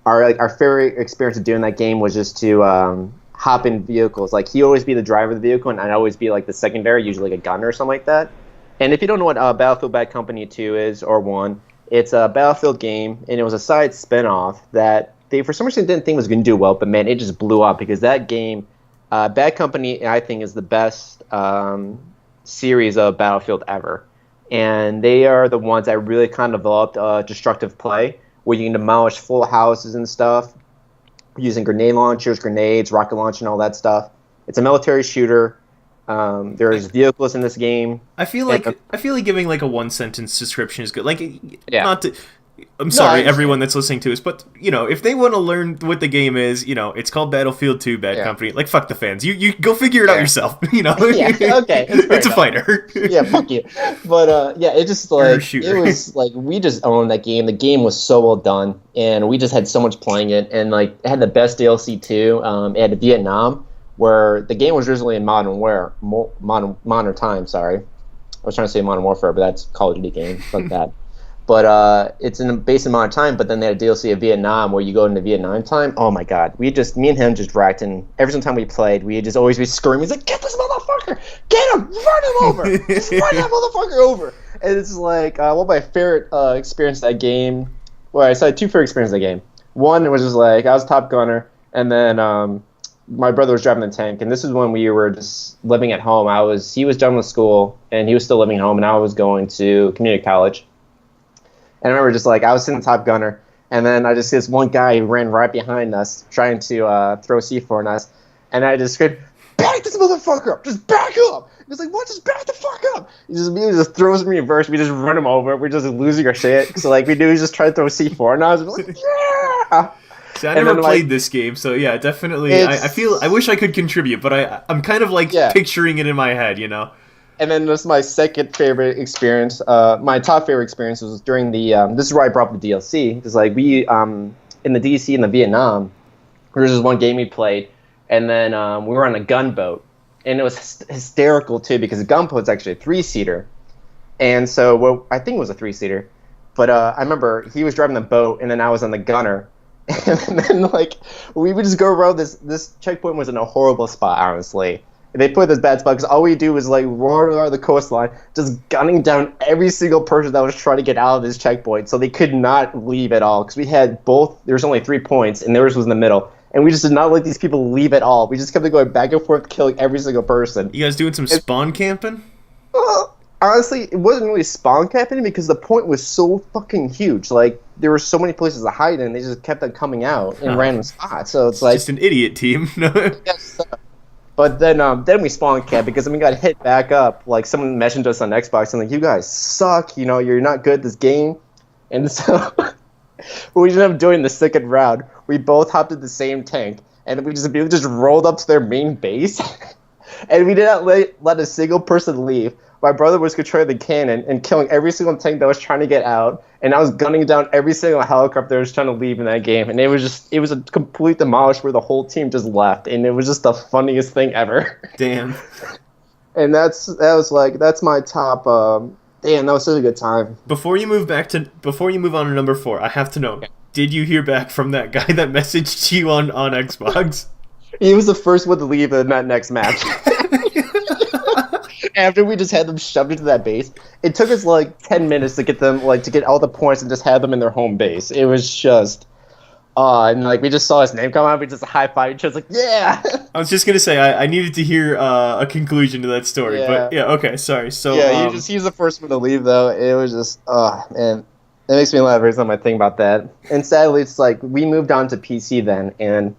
Speaker 1: Our favorite experience of doing that game was just to hop in vehicles. Like he'd always be the driver of the vehicle, and I'd always be like the secondary, usually like a gunner or something like that. And if you don't know what Battlefield Bad Company 2 is or 1, it's a Battlefield game, and it was a side spinoff that they for some reason didn't think was going to do well, but man, it just blew up because that game, Bad Company, I think is the best series of Battlefield ever. And they are the ones that really kind of developed destructive play, where you can demolish full houses and stuff using grenade launchers, grenades, rocket launch, and all that stuff. It's a military shooter. There's vehicles in this game.
Speaker 2: I feel like giving like a 1-sentence description is good. Like, not to. I'm sorry, everyone that's listening to us, but you know, if they want to learn what the game is, you know, it's called Battlefield 2 Bad Company. Like, fuck the fans. You go figure it out yourself. You know.
Speaker 1: Yeah. Okay.
Speaker 2: It's a fighter.
Speaker 1: Yeah. Fuck you. But it just like it was like we just owned that game. The game was so well done, and we just had so much playing it, and like it had the best DLC too. It had Vietnam, where the game was originally in modern time. Sorry, I was trying to say Modern Warfare, but that's Call of Duty game. Fuck that. but it's in a base amount of time. But then they had a DLC of Vietnam where you go into Vietnam time. Oh my god, me and him just racked, and every single time we played, we just always be screaming. He's like, "Get this motherfucker! Get him! Run him over! Just run that motherfucker over!" And it's like one of my favorite experience of that game. Well, I saw two favorite experiences of that game. One was just like I was top gunner, and then my brother was driving the tank, and this is when we were just living at home. He was done with school, and he was still living at home, and I was going to community college. And I remember just like I was sitting top gunner, and then I just see this one guy who ran right behind us, trying to throw C4 on us, and I just screamed, "Back this motherfucker up! Just back up!" He's like, "What? Just back the fuck up!" He just throws me in reverse. We just run him over. We're just losing our shit. So like we do, he's just trying to throw C4, and I was like, "Yeah!"
Speaker 2: See, I never played this game, so yeah, definitely. I wish I could contribute, but I'm kind of like picturing it in my head, you know.
Speaker 1: And then this is my second favorite experience. My top favorite experience was during the. This is where I brought up the DLC. Because like we in the DC in the Vietnam, there was this one game we played, and then we were on a gunboat, and it was hysterical too because the gunboat's actually a 3-seater, and so I think it was a 3-seater, but I remember he was driving the boat, and then I was on the gunner, and then like we would just go around this checkpoint was in a horrible spot, honestly. They put this bad spot because all we do was like roar around the coastline, just gunning down every single person that was trying to get out of this checkpoint. So they could not leave at all because we had both. There was only 3 points, and theirs was in the middle, and we just did not let these people leave at all. We just kept going back and forth, killing every single person.
Speaker 2: You guys doing some spawn camping?
Speaker 1: Honestly, it wasn't really spawn camping because the point was so fucking huge. Like there were so many places to hide in, they just kept on coming out in random spots. So it's like
Speaker 2: just an idiot team.
Speaker 1: Yes. But then we spawn camp because then we got hit back up. Like someone mentioned us on Xbox and like, "You guys suck. You know, you're not good at this game." And so we ended up doing the second round. We both hopped in the same tank, and we just rolled up to their main base, and we did not let a single person leave. My brother was controlling the cannon and killing every single tank that was trying to get out, and I was gunning down every single helicopter that was trying to leave in that game. And it was a complete demolish where the whole team just left, and it was just the funniest thing ever.
Speaker 2: Damn.
Speaker 1: And that's my top. Damn, that was such a good time.
Speaker 2: Before you move on to number 4, I have to know: did you hear back from that guy that messaged you on Xbox?
Speaker 1: He was the first one to leave in that next match. After we just had them shoved into that base, it took us like 10 minutes to get them to get all the points and just have them in their home base. It was just, and like we just saw his name come out, we just high five each other, like yeah.
Speaker 2: I was just gonna say I needed to hear a conclusion to that story, but yeah, okay, sorry. So
Speaker 1: yeah, he's the first one to leave though. It was just, man, it makes me laugh every time I think about that. And sadly, it's like we moved on to PC then, and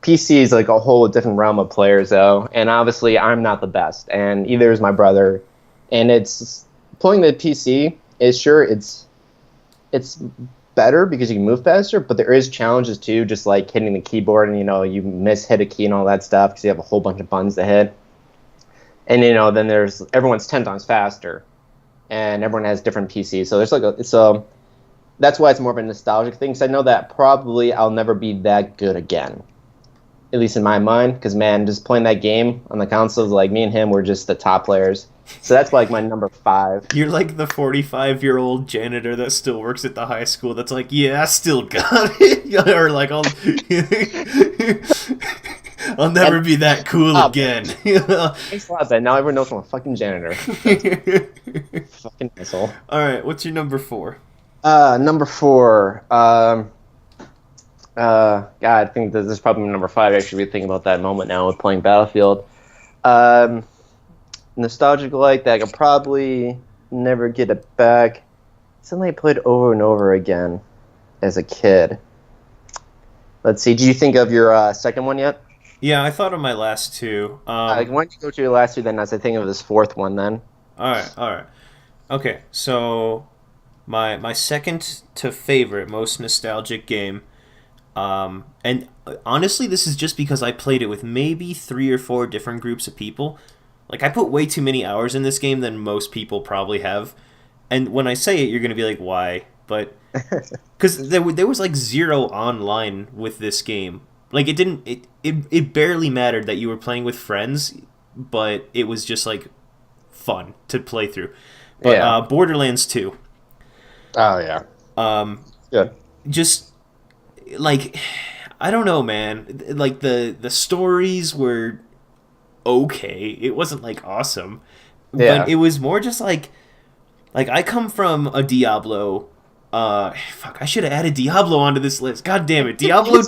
Speaker 1: PC is like a whole different realm of players, though, and obviously I'm not the best, and either is my brother. And it's playing the PC it's better because you can move faster, but there is challenges too, just like hitting the keyboard and you hit a key and all that stuff because you have a whole bunch of buttons to hit, and then everyone's 10 times faster, and everyone has different PCs, so there's that's why it's more of a nostalgic thing. Because I know that probably I'll never be that good again. At least in my mind, because man, just playing that game on the consoles, like me and him were just the top players. So that's like my number 5.
Speaker 2: You're like the 45-year-old janitor that still works at the high school. That's like, yeah, I still got it, or like I'll never be that cool again.
Speaker 1: Thanks a lot, Ben. Now everyone knows I'm a fucking janitor. Fucking asshole.
Speaker 2: All right, what's your number 4?
Speaker 1: Number 4. God, I think this is probably number 5. I should be thinking about that moment now with playing Battlefield. Nostalgic like that, I could probably never get it back. Something I played over and over again as a kid. Let's see, did you think of your second one yet?
Speaker 2: Yeah, I thought of my last 2.
Speaker 1: Why don't you go to your last 2 then as I think of this 4th one then?
Speaker 2: Alright. Okay, so my second to favorite, most nostalgic game, and honestly, this is just because I played it with maybe 3 or 4 different groups of people. Like, I put way too many hours in this game than most people probably have. And when I say it, you're going to be like, why? But, because there was like 0 online with this game. Like, it barely mattered that you were playing with friends, but it was just like fun to play through. But Borderlands 2.
Speaker 1: Oh yeah. Good.
Speaker 2: Just like I don't know, man. Like the stories were okay. It wasn't like awesome,
Speaker 1: Yeah.
Speaker 2: but it was more just like I come from a Diablo. Fuck! I should have added Diablo onto this list. God damn it! Diablo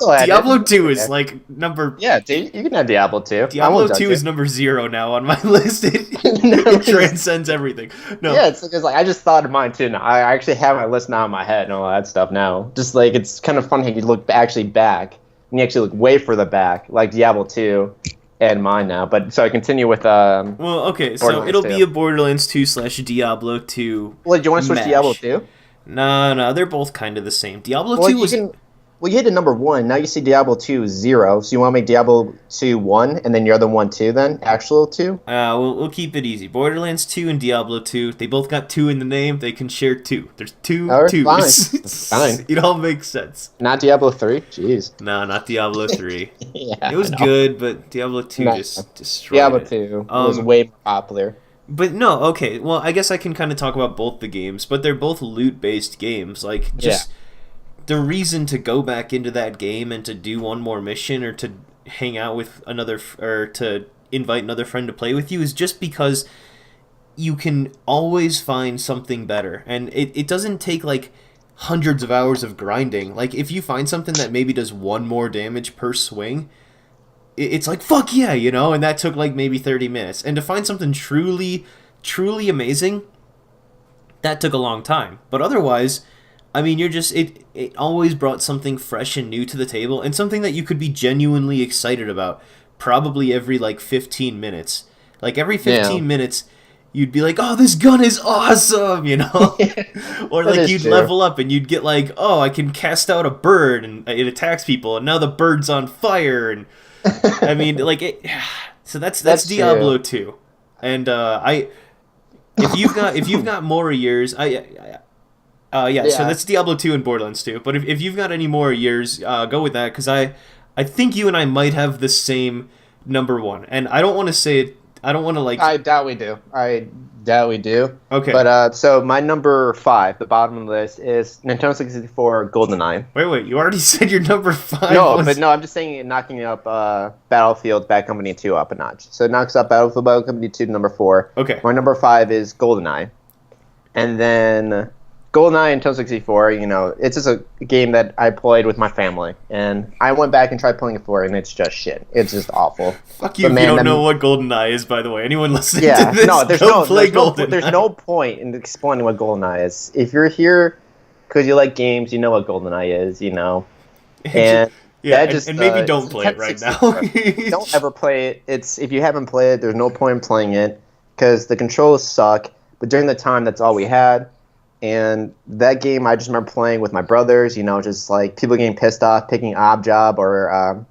Speaker 2: 2 is like number.
Speaker 1: Yeah, dude, you can have Diablo 2.
Speaker 2: Diablo 2 is number 0 now on my list. It transcends everything. No.
Speaker 1: Yeah, it's because like I just thought of mine too. Now I actually have my list now in my head and all that stuff now. Just like it's kind of funny how you look actually back and you actually look way further back, like Diablo 2 and mine now. But so I continue with
Speaker 2: Well, okay, so it'll
Speaker 1: 2.
Speaker 2: be a Borderlands 2 / Diablo 2.
Speaker 1: Well, do you want to switch
Speaker 2: mash.
Speaker 1: to Diablo 2?
Speaker 2: No, they're both kind of the same. Diablo
Speaker 1: Well,
Speaker 2: 2 was.
Speaker 1: Well, you hit a number 1. Now you see Diablo 2 0. So you want to make Diablo 2 1 and then your other one 2 then? Actual 2?
Speaker 2: We'll keep it easy. Borderlands 2 and Diablo 2, they both got 2 in the name. They can share 2. There's 2
Speaker 1: Oh,
Speaker 2: 2s.
Speaker 1: Fine.
Speaker 2: It all makes sense.
Speaker 1: Not Diablo 3? Jeez.
Speaker 2: No, not Diablo 3.
Speaker 1: Yeah,
Speaker 2: It was good, but Diablo 2 just destroyed
Speaker 1: Diablo
Speaker 2: it.
Speaker 1: 2 was way more popular.
Speaker 2: But no, okay. Well, I guess I can kind of talk about both the games, but they're both loot-based games. Like, just the reason to go back into that game and to do one more mission or to hang out with or to invite another friend to play with you is just because you can always find something better. And it doesn't take, like, hundreds of hours of grinding. Like, if you find something that maybe does 1 more damage per swing, it's like, fuck yeah, you know? And that took, like, maybe 30 minutes. And to find something truly, truly amazing, that took a long time. But otherwise, I mean, it always brought something fresh and new to the table and something that you could be genuinely excited about probably every, like, 15 minutes. Like, every 15 minutes, you'd be like, oh, this gun is awesome, you know? Or, like, you'd level up and you'd get, like, oh, I can cast out a bird and it attacks people and now the bird's on fire. And, I mean, like, so that's Diablo 2. And, if you've got more years, so that's Diablo 2 and Borderlands 2. But if you've got any more years, go with that, because I think you and I might have the same number 1. And I don't want to say it, I don't want to, like...
Speaker 1: I doubt we do.
Speaker 2: Okay.
Speaker 1: But, so my number 5, the bottom of the list, is Nintendo 64 GoldenEye.
Speaker 2: Wait, you already said your number 5
Speaker 1: No, I'm just saying knocking up Battlefield Bad Company 2 up a notch. So it knocks up Battlefield Bad Company 2 to number 4.
Speaker 2: Okay.
Speaker 1: My number 5 is GoldenEye. And then... GoldenEye and Nintendo 64, you know, it's just a game that I played with my family, and I went back and tried playing it for, and it's just shit. It's just awful.
Speaker 2: Fuck you, if you don't know what GoldenEye is, by the way. Anyone listening to this,
Speaker 1: there's no point in explaining what GoldenEye is. If you're here because you like games, you know what GoldenEye is, you know. And
Speaker 2: maybe don't play it right now.
Speaker 1: Don't ever play it. If you haven't played it, there's no point in playing it because the controls suck. But during the time, that's all we had. And that game, I just remember playing with my brothers, you know, just like people getting pissed off, picking Oddjob or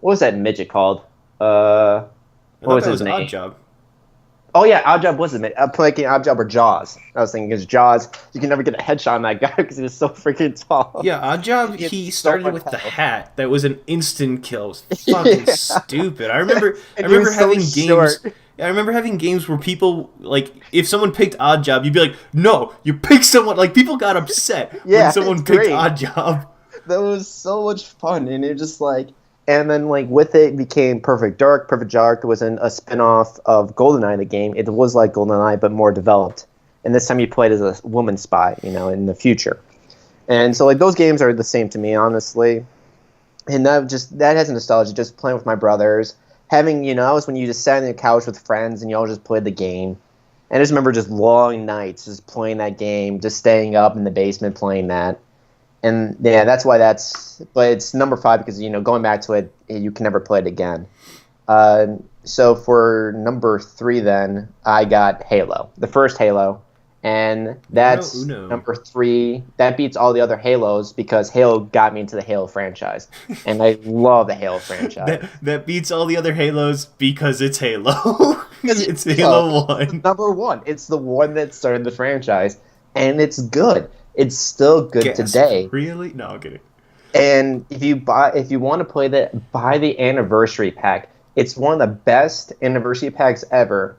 Speaker 1: what was that midget called? What was his name?
Speaker 2: Oddjob.
Speaker 1: Oh yeah, Oddjob was it? I'm playing Oddjob or Jaws. I was thinking because Jaws, you can never get a headshot on that guy because he was so freaking tall.
Speaker 2: Yeah, Oddjob, he started with the hat. That was an instant kill. It was fucking stupid. I remember having games. I remember having games where people, like, if someone picked Oddjob, you'd be like, no, you picked someone. Like, people got upset when someone picked Oddjob.
Speaker 1: That was so much fun, and it just, like, and then, like, with it became Perfect Dark. Perfect Dark was a spin-off of GoldenEye, the game. It was like GoldenEye, but more developed. And this time you played as a woman spy, you know, in the future. And so, like, those games are the same to me, honestly. And that has a nostalgia, just playing with my brothers. Having, you know, that was when you just sat on the couch with friends and you all just played the game. And I just remember just long nights just playing that game, just staying up in the basement playing that. And, yeah, that's why but it's number 5 because, you know, going back to it, you can never play it again. So for number 3 then, I got Halo, the first Halo. And that's number 3. That beats all the other Halos because Halo got me into the Halo franchise. And I love the Halo franchise.
Speaker 2: That beats all the other Halos because it's Halo. It's Halo 1.
Speaker 1: Number 1. It's the one that started the franchise. And it's good. It's still good today.
Speaker 2: Really? No, I'm kidding.
Speaker 1: And if you want to play that, buy the anniversary pack. It's one of the best anniversary packs ever.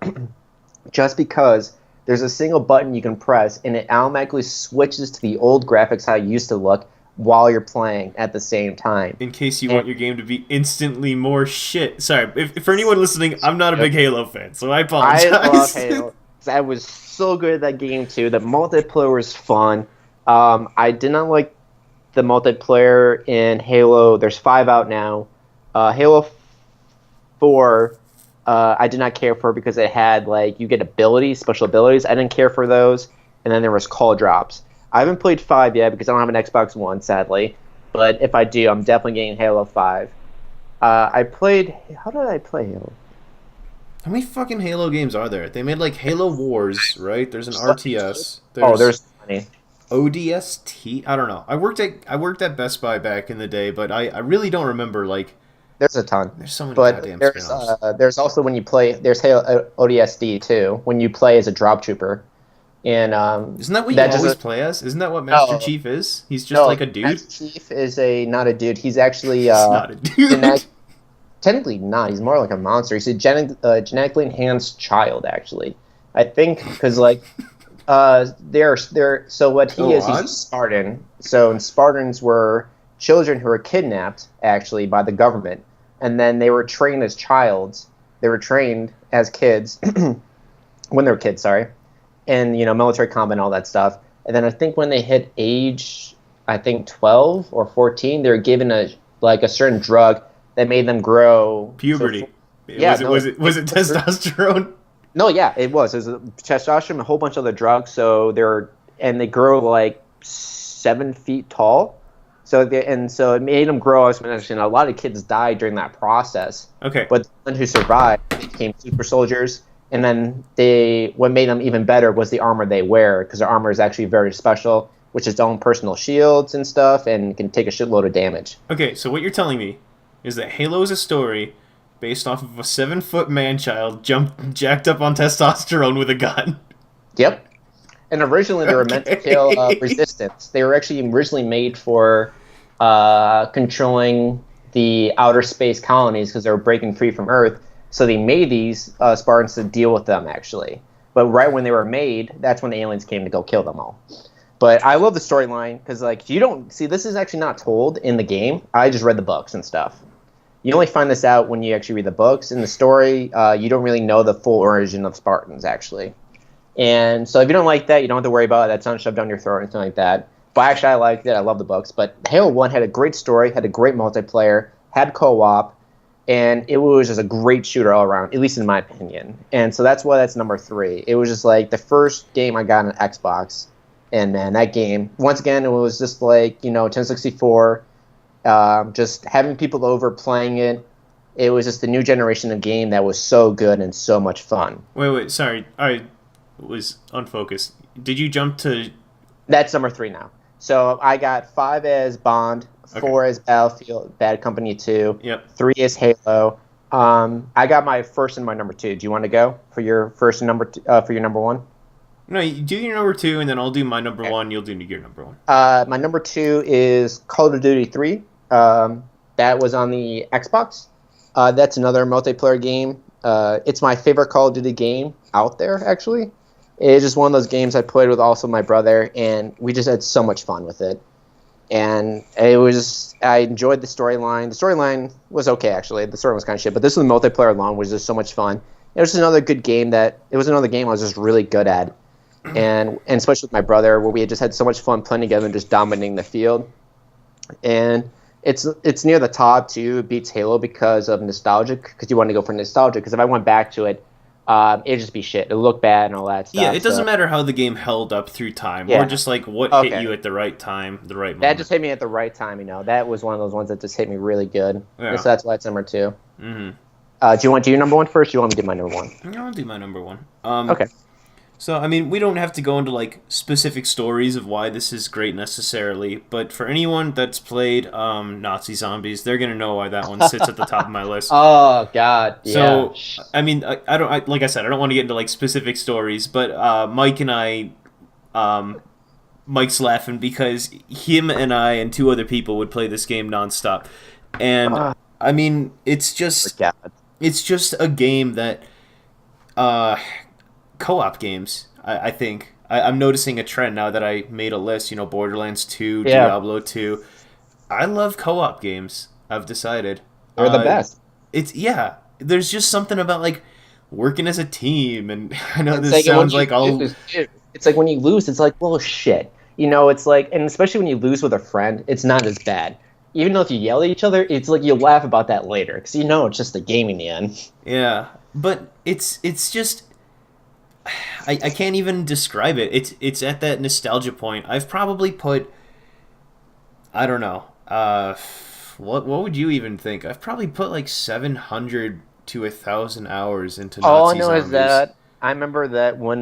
Speaker 1: Just because there's a single button you can press, and it automatically switches to the old graphics how it used to look while you're playing at the same time.
Speaker 2: In case you want your game to be instantly more shit. Sorry, if for anyone listening, I'm not a big Halo fan, so I apologize.
Speaker 1: I love Halo. I was so good at that game too. The multiplayer was fun. I did not like the multiplayer in Halo. There's 5 out now. Halo 4, I did not care for because it had you get abilities, special abilities. I didn't care for those. And then there was call drops. I haven't played 5 yet because I don't have an Xbox One, sadly. But if I do, I'm definitely getting Halo 5. I played... How did I play Halo?
Speaker 2: How many fucking Halo games are there? They made Halo Wars, right? There's an RTS.
Speaker 1: There's many.
Speaker 2: ODST? I don't know. I worked at Best Buy back in the day, but I really don't remember
Speaker 1: There's a ton.
Speaker 2: There's so many goddamn
Speaker 1: spin-offs. There's also when you play... There's Halo ODST too, when you play as a drop trooper. And
Speaker 2: isn't that what you always play as? Isn't that what Master Chief is? He's just a dude?
Speaker 1: Master Chief is not a dude. He's actually...
Speaker 2: He's not a dude.
Speaker 1: Technically not. He's more like a monster. He's a genetically enhanced child, actually. I think, because, so what he is, he's a Spartan. So Spartans were children who were kidnapped, actually, by the government. And then they were trained as childs. They were trained as kids, when they were kids, sorry. And, military combat and all that stuff. And then I think when they hit age, 12 or 14, they were given a certain drug that made them grow.
Speaker 2: Puberty. Was it testosterone?
Speaker 1: No, yeah, it was. It was testosterone, a whole bunch of other drugs. So they grow 7 feet tall. So it made them grow. As mentioned, a lot of kids died during that process.
Speaker 2: Okay.
Speaker 1: But the ones who survived became super soldiers. And then what made them even better was the armor they wear, because their armor is actually very special, which is its own personal shields and stuff, and can take a shitload of damage.
Speaker 2: Okay, so what you're telling me is that Halo is a story based off of a 7-foot man-child jacked up on testosterone with a gun.
Speaker 1: Yep. And originally they were meant to kill resistance. They were actually originally made for controlling the outer space colonies because they were breaking free from Earth. So they made these Spartans to deal with them, actually. But right when they were made, that's when the aliens came to go kill them all. But I love the storyline because, you don't see, this is actually not told in the game. I just read the books and stuff. You only find this out when you actually read the books. In the story, you don't really know the full origin of Spartans, actually. And so if you don't like that, you don't have to worry about it. That's not shoved down your throat or anything like that. But actually, I liked it. I love the books. But Halo 1 had a great story, had a great multiplayer, had co-op, and it was just a great shooter all around, at least in my opinion. And so that's why that's number 3. It was just the first game I got on Xbox. And man, that game, once again, it was just 1064, just having people over playing it. It was just the new generation of game that was so good and so much fun.
Speaker 2: Wait, sorry. I was unfocused. Did you jump to...
Speaker 1: That's number 3 now. So I got 5 as Bond, 4 as Battlefield, Bad Company 2,
Speaker 2: Yep.
Speaker 1: 3 as Halo. I got my first and my number 2. Do you want to go for your first and for your number 1?
Speaker 2: No, you do your number 2, and then I'll do my number 1. You'll do your number 1.
Speaker 1: My number 2 is Call of Duty 3. That was on the Xbox. That's another multiplayer game. It's my favorite Call of Duty game out there, actually. It's just one of those games I played with also my brother, and we just had so much fun with it. And I enjoyed the storyline. The storyline was okay, actually. The story was kind of shit, but this was the multiplayer alone was just so much fun. It was another good game it was another game I was just really good at. And especially with my brother, where we had just had so much fun playing together and just dominating the field. And it's near the top, too. It beats Halo because of nostalgic, because you want to go for nostalgia. Because if I went back to it, it'd just be shit. It'd look bad and all that stuff.
Speaker 2: Yeah, it doesn't matter how the game held up through time, or just what hit you at the right time, the right moment.
Speaker 1: That just hit me at the right time, That was one of those ones that just hit me really good. Yeah. So that's why it's number 2.
Speaker 2: Mm-hmm.
Speaker 1: Do you want to do your number 1 first, or do you want me to do my number 1?
Speaker 2: I'll do my number 1.
Speaker 1: Okay.
Speaker 2: So, we don't have to go into, specific stories of why this is great necessarily, but for anyone that's played Nazi Zombies, they're going to know why that one sits at the top of my list.
Speaker 1: Oh, God, yeah.
Speaker 2: So, like I said, I don't want to get into, specific stories, but Mike and I, Mike's laughing because him and I and 2 other people would play this game nonstop. And, it's just a game that... co-op games I think I'm noticing a trend now that I made a list. Borderlands 2,
Speaker 1: Yeah,
Speaker 2: Diablo 2. I love co-op games. I've decided.
Speaker 1: they're the best.
Speaker 2: It's yeah. There's just something about like working as a team, and I know
Speaker 1: It's
Speaker 2: this
Speaker 1: like when
Speaker 2: sounds
Speaker 1: you
Speaker 2: like all.
Speaker 1: lose, it's like when you lose, it's like, well, shit. It's like, and especially when you lose with a friend, it's not as bad. Even though if you yell at each other, it's like you laugh about that later because it's just a game in the end.
Speaker 2: Yeah, but it's just I can't even describe it. It's at that nostalgia point. I've probably put I don't know. What would you even think? I've probably put like 700 to 1,000 hours into
Speaker 1: All I
Speaker 2: Nazi
Speaker 1: know is
Speaker 2: zombies.
Speaker 1: that I remember that when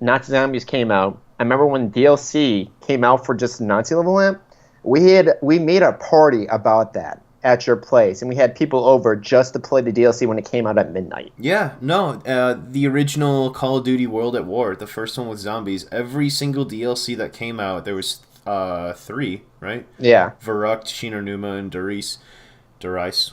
Speaker 1: Nazi Zombies came out, I remember when DLC came out for just Nazi level lamp, we made a party about that at your place, and we had people over just to play the DLC when it came out at midnight.
Speaker 2: Yeah, no, the original Call of Duty World at War, the first one with zombies, every single DLC that came out, there was three, right?
Speaker 1: Yeah,
Speaker 2: Verrückt, Shinonuma, and Darice,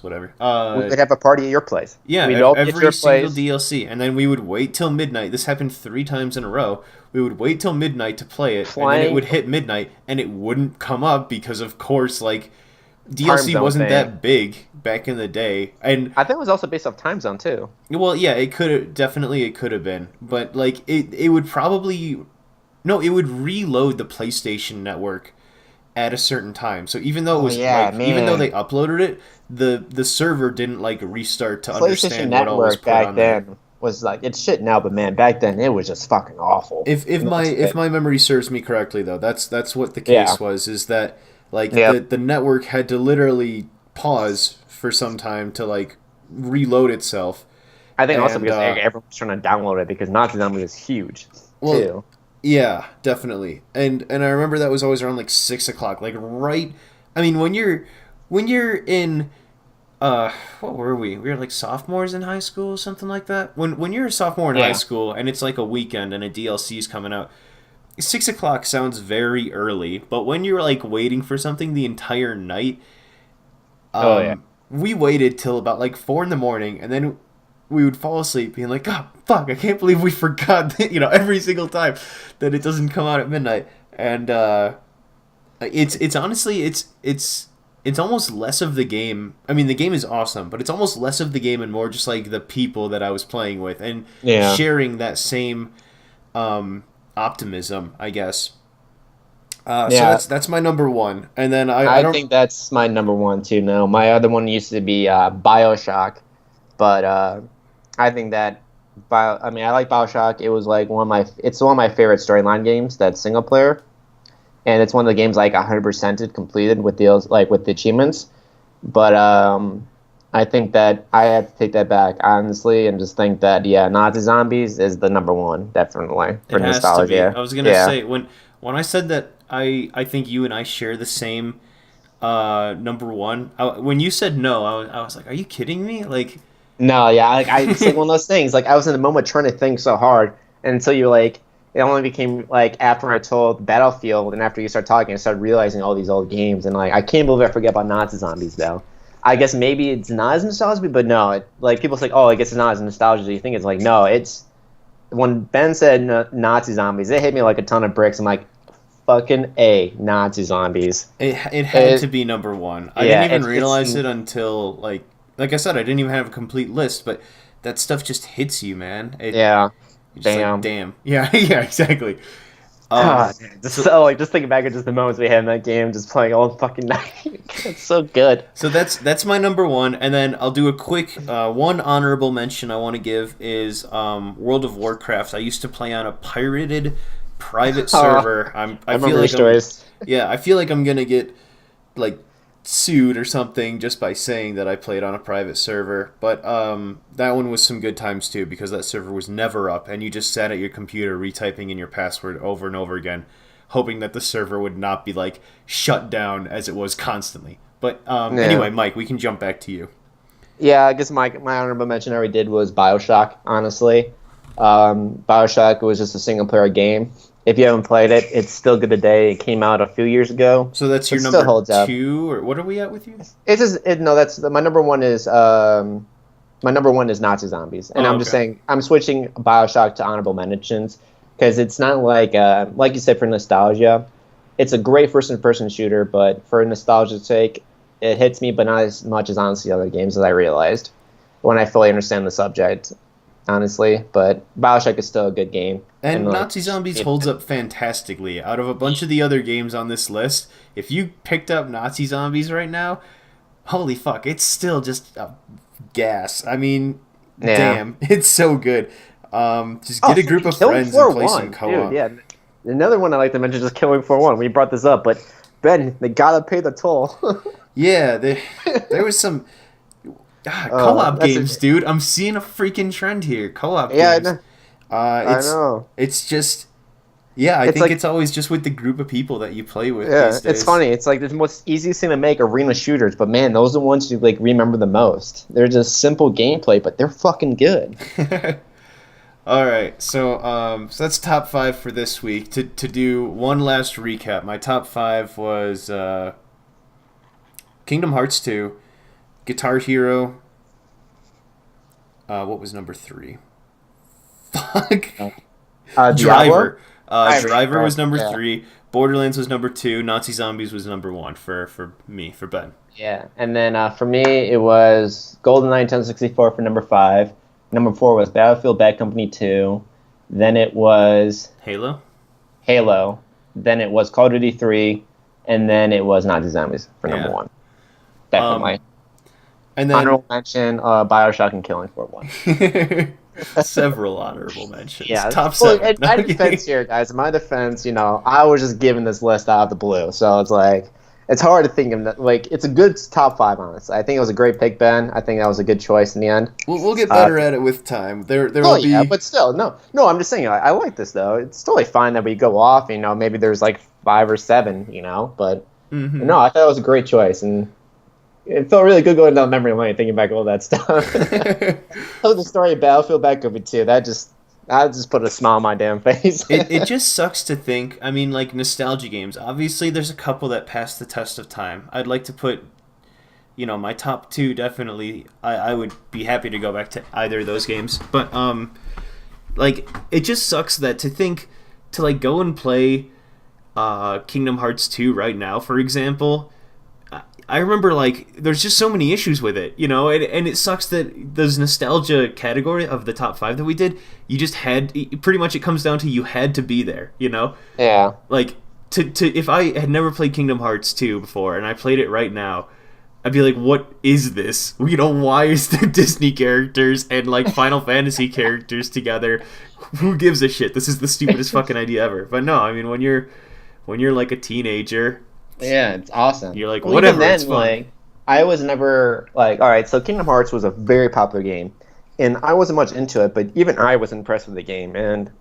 Speaker 2: whatever.
Speaker 1: we would have a party at your place.
Speaker 2: Yeah,
Speaker 1: We'd all be at
Speaker 2: every
Speaker 1: your
Speaker 2: single
Speaker 1: place
Speaker 2: DLC, and then we would wait till midnight. This happened 3 times in a row. We would wait till midnight to play it, and then it
Speaker 1: playing
Speaker 2: would hit midnight, and it wouldn't come up because, of course, like
Speaker 1: time
Speaker 2: DLC
Speaker 1: zone
Speaker 2: wasn't
Speaker 1: thing.
Speaker 2: that big back in the day. And
Speaker 1: I think it was also based off time zone too.
Speaker 2: well, yeah, it could have been, but like it would probably no, it would reload the PlayStation Network at a certain time. So even though it
Speaker 1: Oh
Speaker 2: was
Speaker 1: yeah,
Speaker 2: like even though
Speaker 1: man.
Speaker 2: they uploaded it, the server didn't like restart to
Speaker 1: PlayStation
Speaker 2: understand what all was
Speaker 1: Network
Speaker 2: put
Speaker 1: back
Speaker 2: on there.
Speaker 1: then was like it's shit now, but man, back then it was just fucking awful.
Speaker 2: If my
Speaker 1: Most of
Speaker 2: if
Speaker 1: it.
Speaker 2: my memory serves me correctly though, that's what the
Speaker 1: Yeah.
Speaker 2: case was, is that like
Speaker 1: Yep.
Speaker 2: the network had to literally pause for some time to like reload itself.
Speaker 1: I think also
Speaker 2: And
Speaker 1: because everyone was trying to download it because Nazi Zombie was huge
Speaker 2: well,
Speaker 1: too.
Speaker 2: yeah, definitely. And I remember that was always around like 6 o'clock, like right. I mean, when you're in what were we? We were like sophomores in high school, something like that. When you're a sophomore in high
Speaker 1: Yeah.
Speaker 2: school and it's like a weekend and a DLC is coming out, 6 o'clock sounds very early. But when you're like waiting for something the entire night,
Speaker 1: Oh yeah.
Speaker 2: we waited till about like 4 in the morning, and then we would fall asleep being like, oh fuck, I can't believe we forgot that, every single time that it doesn't come out at midnight. And it's honestly it's almost less of the game. I mean, the game is awesome, but it's almost less of the game and more just like the people that I was playing with and
Speaker 1: Yeah.
Speaker 2: sharing that same optimism, I guess. So
Speaker 1: Yeah.
Speaker 2: that's my number one, and then I
Speaker 1: I
Speaker 2: don't.
Speaker 1: think that's my number one too now. My other one used to be BioShock, but I think that I mean, I like BioShock. It was like it's one of my favorite storyline games that's single player, and it's one of the games like 100%ed completed with with the achievements. But I think that I have to take that back honestly, and just think that yeah, Nazi Zombies is the number one definitely for
Speaker 2: It has to be.
Speaker 1: nostalgia.
Speaker 2: I was gonna
Speaker 1: Yeah.
Speaker 2: say when I said that I think you and I share the same number one. When you said no, I was like, are you kidding me? Like,
Speaker 1: No, yeah, it's like one of those things. Like I was in the moment trying to think so hard until you're like, it only became like after I told Battlefield and after you start talking, I started realizing all these old games and like I can't believe I forget about Nazi Zombies though. I guess maybe it's not as nostalgic, but no, like people say, oh, I guess it's not as nostalgic. You think it's like no, it's when Ben said Nazi Zombies, it hit me like a ton of bricks. I'm like, fucking A, Nazi Zombies.
Speaker 2: it had
Speaker 1: It,
Speaker 2: to be number one. I
Speaker 1: yeah,
Speaker 2: didn't even
Speaker 1: it's
Speaker 2: realize it until like I said, I didn't even have a complete list, but that stuff just hits you, man.
Speaker 1: yeah,
Speaker 2: You're just like,
Speaker 1: damn.
Speaker 2: damn. Yeah, yeah, exactly. Um,
Speaker 1: God, just so like just thinking back at just the moments we had in that game, just playing all fucking night. It's so good.
Speaker 2: So that's my number one, and then I'll do a quick one honorable mention I want to give is World of Warcraft. I used to play on a pirated private server.
Speaker 1: I
Speaker 2: I feel
Speaker 1: remember your
Speaker 2: like I'm
Speaker 1: stories.
Speaker 2: yeah I feel like I'm gonna get like sued or something just by saying that I played on a private server. But that one was some good times too because that server was never up, and you just sat at your computer retyping in your password over and over again, hoping that the server would not be like shut down as it was constantly. But
Speaker 1: Yeah,
Speaker 2: anyway, Mike, we can jump back to you.
Speaker 1: yeah. I guess my honorable mention I already did was Bioshock. Honestly, Bioshock was just a single player game. If you haven't played it, it's still good today. It came out a few years ago.
Speaker 2: So that's
Speaker 1: It
Speaker 2: your
Speaker 1: still
Speaker 2: number
Speaker 1: holds up.
Speaker 2: two, or what are we at with you?
Speaker 1: It's just no. That's my number one is My number one is Nazi zombies, and I'm just
Speaker 2: okay.
Speaker 1: saying I'm switching BioShock to honorable mentions because it's not like you said, for nostalgia. It's a great first-person shooter, but for nostalgia's sake, it hits me, but not as much as honestly other games as I realized when I fully understand the subject. Honestly, but BioShock is still a good game.
Speaker 2: And
Speaker 1: Like,
Speaker 2: Nazi Zombies holds up fantastically. Out of a bunch of the other games on this list, if you picked up Nazi Zombies right now, holy fuck, it's still just gas. I mean,
Speaker 1: yeah.
Speaker 2: damn, it's so good. Just
Speaker 1: Oh,
Speaker 2: get a group
Speaker 1: fucking
Speaker 2: of
Speaker 1: Killing
Speaker 2: friends and
Speaker 1: Floor
Speaker 2: play some
Speaker 1: 1, dude.
Speaker 2: co-op.
Speaker 1: Yeah, another one I like to mention is Killing Floor 1. We brought this up, but Ben, they gotta pay the toll.
Speaker 2: Yeah, there was some co-op
Speaker 1: That's
Speaker 2: games,
Speaker 1: it.
Speaker 2: dude. I'm seeing a freaking trend here. Co-op
Speaker 1: Yeah, I
Speaker 2: games.
Speaker 1: know.
Speaker 2: Uh,
Speaker 1: I
Speaker 2: it's
Speaker 1: know.
Speaker 2: it's just yeah. I
Speaker 1: It's
Speaker 2: think
Speaker 1: like,
Speaker 2: it's always just with the group of people that you play with
Speaker 1: yeah,
Speaker 2: these
Speaker 1: it's
Speaker 2: days.
Speaker 1: funny. It's like the most easiest thing to make arena shooters, but man, those are the ones you like remember the most. They're just simple gameplay, but they're fucking good.
Speaker 2: All right, so that's top five for this week. To do one last recap, my top five was Kingdom Hearts 2, Guitar Hero. What was number three? Fuck.
Speaker 1: Diablo?
Speaker 2: Driver. Driver was number
Speaker 1: Yeah.
Speaker 2: three. Borderlands was number two. Nazi Zombies was number one for me, for Ben.
Speaker 1: Yeah, and then for me, it was GoldenEye 1064 for number 5. Number 4 was Battlefield Bad Company 2. Then it was
Speaker 2: Halo?
Speaker 1: Halo. Then it was Call of Duty 3. And then it was Nazi Zombies for number
Speaker 2: Yeah.
Speaker 1: 1. Definitely.
Speaker 2: And then
Speaker 1: Honorable mention, BioShock and Killing Floor 1.
Speaker 2: several honorable mentions.
Speaker 1: Yeah.
Speaker 2: Top
Speaker 1: Well,
Speaker 2: seven.
Speaker 1: in my defense here, guys, in my defense, I was just given this list out of the blue. So it's like, it's hard to think of that. Like, it's a good top 5, honestly. I think it was a great pick, Ben. I think that was a good choice in the end.
Speaker 2: We'll get better at it with time. There
Speaker 1: Oh
Speaker 2: will be.
Speaker 1: yeah, but still, no. I'm just saying, I like this though. It's totally fine that we go off. Maybe there's like 5 or 7. But
Speaker 2: Mhm.
Speaker 1: no, I thought it was a great choice, and it felt really good going down memory lane, thinking back all that stuff. Told the story of Battlefield Bad Company 2. That just put a smile on my damn face.
Speaker 2: It just sucks to think. I mean, like nostalgia games. Obviously, there's a couple that pass the test of time. I'd like to put, my top 2 definitely. I would be happy to go back to either of those games. But like it just sucks that to think to like go and play Kingdom Hearts 2 right now, for example. I remember like there's just so many issues with it, and it sucks that those nostalgia category of the top 5 that we did, you just had pretty much it comes down to you had to be there,
Speaker 1: Yeah.
Speaker 2: like to if I had never played Kingdom Hearts 2 before and I played it right now, I'd be like, what is this? Why is there Disney characters and like Final Fantasy characters together? Who gives a shit? This is the stupidest fucking idea ever. But no, I mean when you're like a teenager.
Speaker 1: Yeah, it's awesome.
Speaker 2: You're like,
Speaker 1: Well,
Speaker 2: whatever,
Speaker 1: even then,
Speaker 2: it's fun.
Speaker 1: like, I was never like, all right. So Kingdom Hearts was a very popular game, and I wasn't much into it, but even I was impressed with the game. And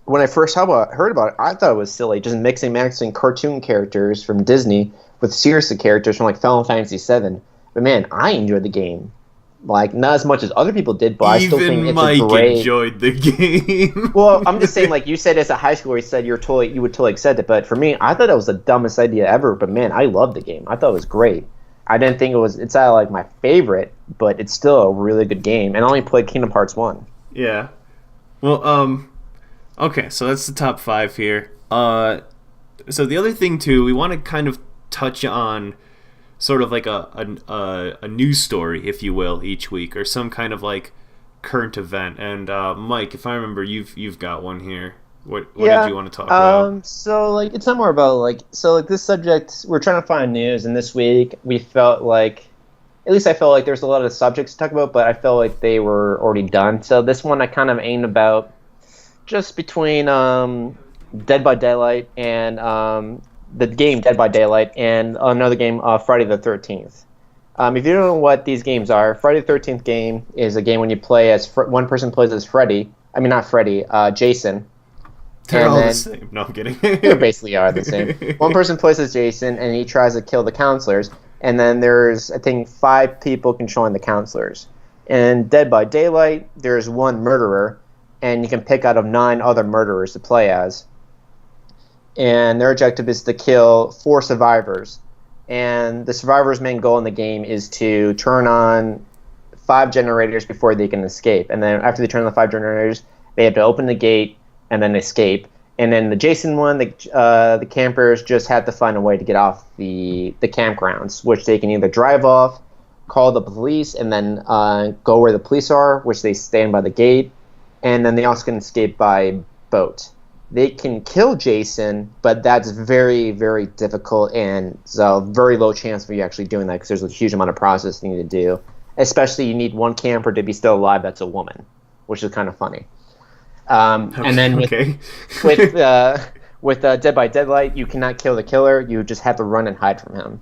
Speaker 1: when I first heard about it, I thought it was silly, just mixing cartoon characters from Disney with serious characters from like Final Fantasy VII. But man, I enjoyed the game. Like, not as much as other people did, but I still think it's
Speaker 2: Mike
Speaker 1: a great.
Speaker 2: enjoyed the game.
Speaker 1: Well, I'm just saying, like you said, as a high schooler, you said you would totally accept it. But for me, I thought that was the dumbest idea ever. But man, I loved the game. I thought it was great. I didn't think it's not like my favorite, but it's still a really good game. And I only played Kingdom Hearts 1.
Speaker 2: Yeah. Well, okay, so that's the top 5 here. So the other thing too, we want to kind of touch on sort of like a news story, if you will, each week, or some kind of like current event. And Mike, if I remember, you've got one here. What did you want to talk about?
Speaker 1: So like it's not more about like this subject. We're trying to find news, and this week we felt like, at least I felt like there's a lot of subjects to talk about, but I felt like they were already done. So this one I kind of aimed about just between Dead by Daylight and the game Dead by Daylight and another game, Friday the 13th. If you don't know what these games are, Friday the 13th game is a game when you play as one person plays as Freddy. I mean, not Freddy, Jason.
Speaker 2: They're
Speaker 1: and
Speaker 2: all
Speaker 1: then,
Speaker 2: the same. No, I'm kidding.
Speaker 1: They basically are the same. One person plays as Jason, and he tries to kill the counselors. And then there's, I think, 5 people controlling the counselors. In Dead by Daylight, there's one murderer, and you can pick out of 9 other murderers to play as. And their objective is to kill 4 survivors. And the survivor's main goal in the game is to turn on 5 generators before they can escape. And then after they turn on the 5 generators, they have to open the gate and then escape. And then the Jason one, the campers just have to find a way to get off the campgrounds, which they can either drive off, call the police, and then go where the police are, which they stand by the gate. And then they also can escape by boat. They can kill Jason, but that's very, very difficult, and so very low chance for you actually doing that because there's a huge amount of processing you need to do. Especially you need one camper to be still alive that's a woman, which is kind of funny. And then with Dead by Daylight, you cannot kill the killer. You just have to run and hide from him.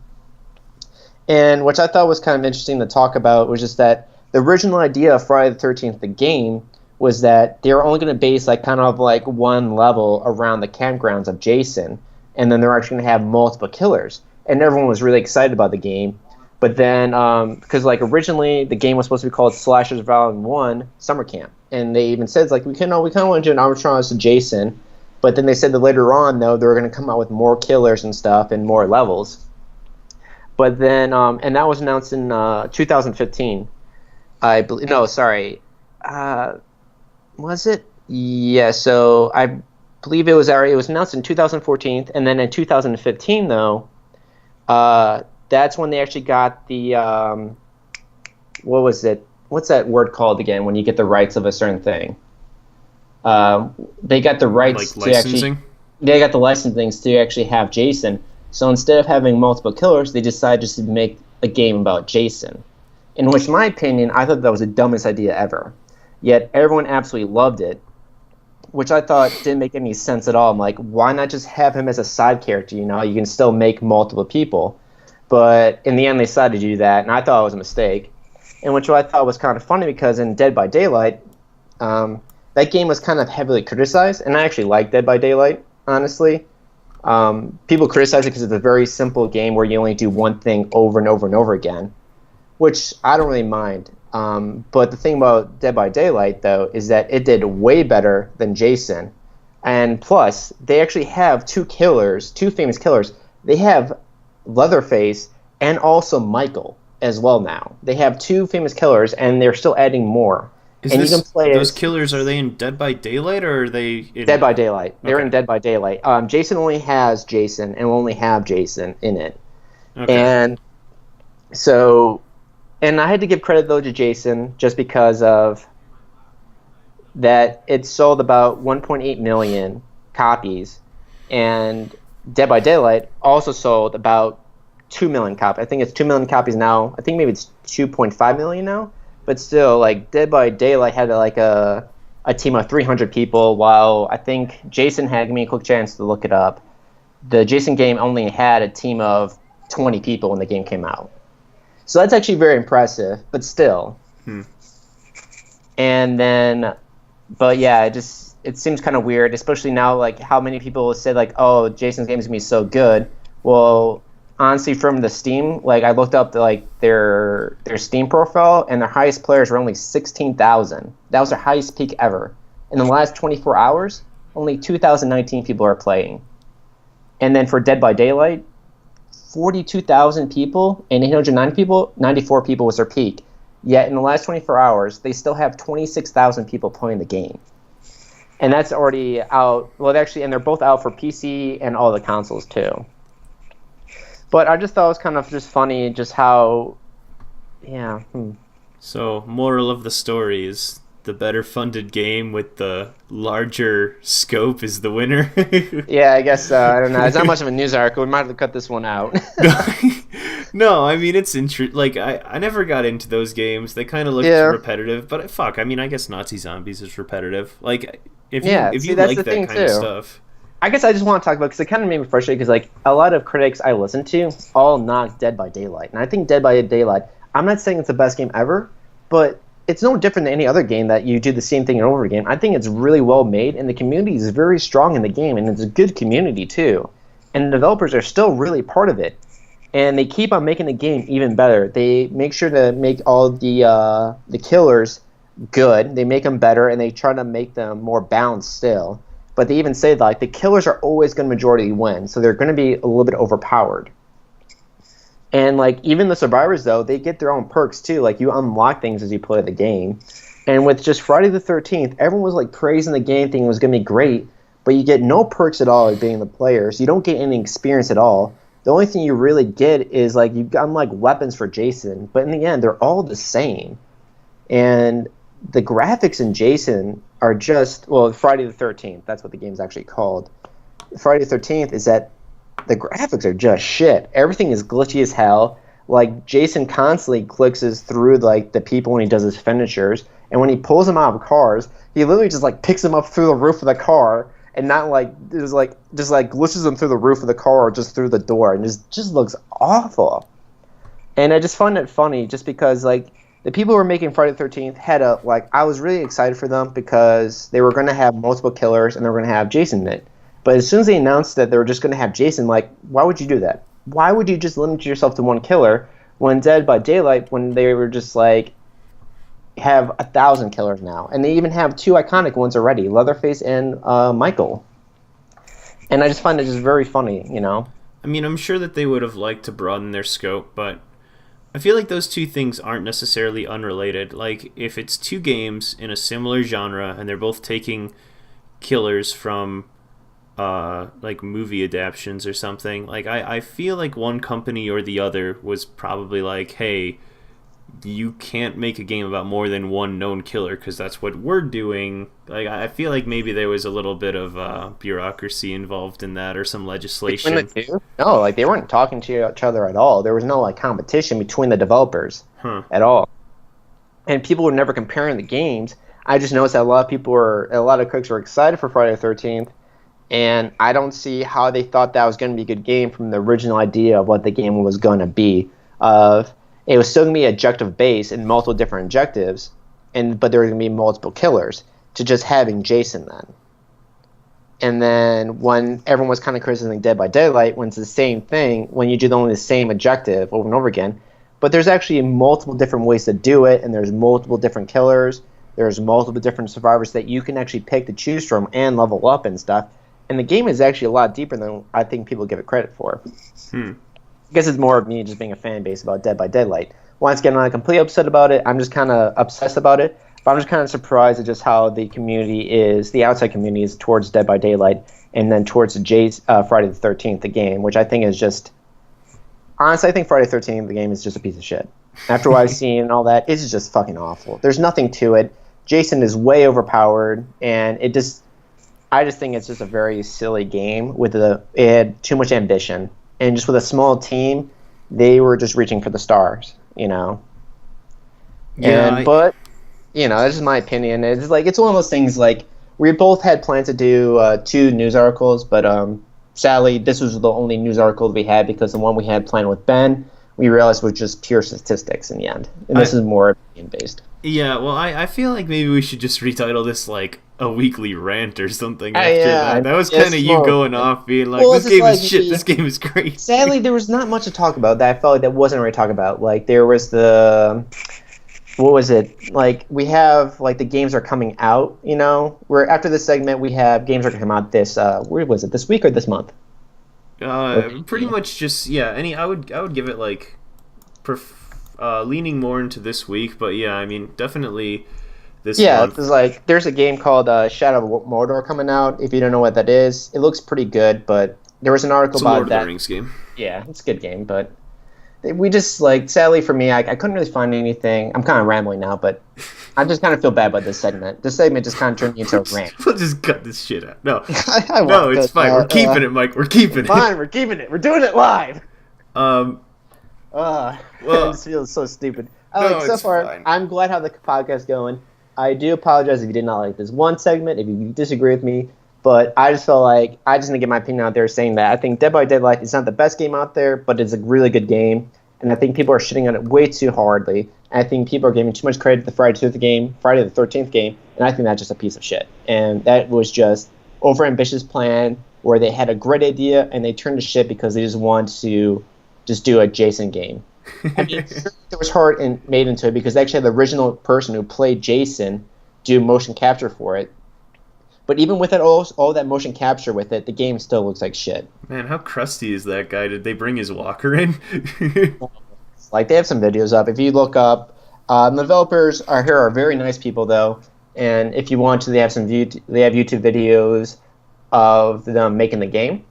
Speaker 1: And which I thought was kind of interesting to talk about was just that the original idea of Friday the 13th, the game, was that they were only going to base kind of one level around the campgrounds of Jason, and then they're actually going to have multiple killers. And everyone was really excited about the game. But then, because originally the game was supposed to be called Slashers Volume 1 Summer Camp. And they even said, we kind of want to do an homage to Jason. But then they said that later on, though, they were going to come out with more killers and stuff and more levels. But then, and that was announced in 2015. I believe, no, sorry. Was it? Yeah, so I believe it was announced in 2014. And then in 2015, though, that's when they actually got the, what was it? What's that word called again when you get the rights of a certain thing? They got the rights to licensing? They got the licensing to actually have Jason. So instead of having multiple killers, they decided just to make a game about Jason. In which, in my opinion, I thought that was the dumbest idea ever. Yet everyone absolutely loved it, which I thought didn't make any sense at all. I'm like, why not just have him as a side character? You can still make multiple people. But in the end, they decided to do that, and I thought it was a mistake. And which I thought was kind of funny because in Dead by Daylight, that game was kind of heavily criticized, and I actually like Dead by Daylight, honestly. People criticize it because it's a very simple game where you only do one thing over and over and over again, which I don't really mind. But the thing about Dead by Daylight, though, is that it did way better than Jason. And plus, they actually have two famous killers. They have Leatherface and also Michael as well now. They have two famous killers, and they're still adding more. You can play
Speaker 2: those killers, are they in Dead by Daylight, or are they in...
Speaker 1: Dead by Daylight. They're in Dead by Daylight. Jason only has Jason, and will only have Jason in it. Okay. And so... And I had to give credit, though, to Jason, just because of that it sold about 1.8 million copies, and Dead by Daylight also sold about 2 million copies. I think it's 2 million copies now. I think maybe it's 2.5 million now. But still, Dead by Daylight had a team of 300 people, while I think Jason had, give me a quick chance to look it up. The Jason game only had a team of 20 people when the game came out. So that's actually very impressive, but still. And then, but yeah, it seems kind of weird, especially now, how many people say, oh, Jason's game is going to be so good. Well, honestly, from the Steam, I looked up their Steam profile, and their highest players were only 16,000. That was their highest peak ever. In the last 24 hours, only 2,019 people are playing. And then for Dead by Daylight, 42,000 people and 809 people, 94 people was their peak. Yet in the last 24 hours, they still have 26,000 people playing the game. And that's already out. Well, and they're both out for PC and all the consoles too. But I just thought it was kind of just funny just how, yeah.
Speaker 2: So, moral of the story is the better funded game with the larger scope is the winner.
Speaker 1: Yeah, I guess I don't know. It's not much of a news article. We might have to cut this one out.
Speaker 2: No, I mean, it's interesting. I never got into those games. They kind of looked repetitive, but fuck, I mean, I guess Nazi Zombies is repetitive. If you like that kind of stuff.
Speaker 1: I guess I just want to talk about, because it kind of made me frustrated, because a lot of critics I listen to all knock Dead by Daylight. And I think Dead by Daylight, I'm not saying it's the best game ever, but it's no different than any other game that you do the same thing over again. I think it's really well made, and the community is very strong in the game, and it's a good community too. And the developers are still really part of it. And they keep on making the game even better. They make sure to make all the killers good. They make them better, and they try to make them more balanced still. But they even say the killers are always going to majority win, so they're going to be a little bit overpowered. And like even the survivors though, they get their own perks too. Like you unlock things as you play the game. And with just Friday the 13th, everyone was like praising the game, thinking it was gonna be great, but you get no perks at all as being the player. So you don't get any experience at all. The only thing you really get is like you unlock weapons for Jason, but in the end they're all the same. And the graphics in Jason are just, well, Friday the 13th, that's what the game's actually called. Friday the 13th is that the graphics are just shit. Everything is glitchy as hell. Like Jason constantly clicks through like the people when he does his finishers, and when he pulls them out of cars, he literally just like picks them up through the roof of the car and not like just glitches them through the roof of the car or just through the door, and just looks awful. And I just find it funny just because like the people who were making Friday the 13th had a like I was really excited for them because they were going to have multiple killers and they were going to have Jason in it. But as soon as they announced that they were just going to have Jason, like, why would you do that? Why would you just limit yourself to one killer when Dead by Daylight, when they were just like, have 1,000 killers now? And they even have 2 iconic ones already, Leatherface and Michael. And I just find it just very funny, you know?
Speaker 2: I mean, I'm sure that they would have liked to broaden their scope, but I feel like those two things aren't necessarily unrelated. Like, if it's 2 games in a similar genre and they're both taking killers from like movie adaptions or something, like I feel like one company or the other was probably like, hey, you can't make a game about more than one known killer because that's what we're doing. Like I feel like maybe there was a little bit of bureaucracy involved in that or some legislation.
Speaker 1: No, like they weren't talking to each other at all. There was no like competition between the developers at all, and people were never comparing the games. I just noticed that a lot of critics were excited for Friday the 13th. And I don't see how they thought that was going to be a good game from the original idea of what the game was going to be. It was still going to be objective based and multiple different objectives, but there were going to be multiple killers to just having Jason then. And then when everyone was kind of criticizing Dead by Daylight, when it's the same thing, when you do only the same objective over and over again, but there's actually multiple different ways to do it, and there's multiple different killers, there's multiple different survivors that you can actually pick to choose from and level up and stuff. And the game is actually a lot deeper than I think people give it credit for. I guess it's more of me just being a fan base about Dead by Daylight. Once again, I'm not completely upset about it. I'm just kind of obsessed about it. But I'm just kind of surprised at just how the outside community is towards Dead by Daylight and then towards Friday the 13th, the game, which I think is just... Honestly, I think Friday the 13th, the game is just a piece of shit. After what I've seen and all that, it's just fucking awful. There's nothing to it. Jason is way overpowered, and I just think it's just a very silly game it had too much ambition, and just with a small team, they were just reaching for the stars, you know.
Speaker 2: Yeah,
Speaker 1: but you know, that's just my opinion. It's like it's one of those things. Like we both had plans to do 2 news articles, but sadly, this was the only news article we had because the one we had planned with Ben, we realized was just pure statistics in the end, and this is more opinion based.
Speaker 2: Yeah, well, I feel like maybe we should just retitle this like a weekly rant or something after that. That was kind of you going off, being like, this game is shit, this game is great.
Speaker 1: Sadly, there was not much to talk about that I felt like that wasn't already talked about. Like, there was what was it? Like, we have, like, the games are coming out, you know? Where after this segment, we have games are going to come out where was it, this week or this month?
Speaker 2: Pretty much just, yeah, I would give it, like, leaning more into this week, but yeah, I mean, definitely this month.
Speaker 1: Yeah, it's like, there's a game called Shadow of Mordor coming out. If you don't know what that is, it looks pretty good, but there was an article about
Speaker 2: Lord
Speaker 1: that.
Speaker 2: of the Rings game.
Speaker 1: Yeah, it's a good game, but we just, like, sadly for me, I couldn't really find anything. I'm kind of rambling now, but I just kind of feel bad about this segment. This segment just kind of turned me into a rant.
Speaker 2: We'll just cut this shit out. No,
Speaker 1: no,
Speaker 2: it's fine. We're keeping it, Mike. We're keeping it.
Speaker 1: Fine, we're keeping it. We're doing it live.
Speaker 2: Well,
Speaker 1: I just feel so stupid. So far,
Speaker 2: fine.
Speaker 1: I'm glad how the podcast's going. I do apologize if you did not like this one segment, if you disagree with me, but I just felt like I just need to get my opinion out there saying that I think Dead by Daylight is not the best game out there, but it's a really good game, and I think people are shitting on it way too hardly. And I think people are giving too much credit to the Friday the 13th game, and I think that's just a piece of shit. And that was just over-ambitious plan where they had a great idea and they turned to shit because they just wanted to just do a Jason game. I mean, there was heart made into it because they actually had the original person who played Jason do motion capture for it. But even with it all that motion capture with it, the game still looks like shit.
Speaker 2: Man, how crusty is that guy? Did they bring his walker in?
Speaker 1: Like, they have some videos up. If you look up, the developers are very nice people though, and if you want to, they have YouTube videos of them making the game.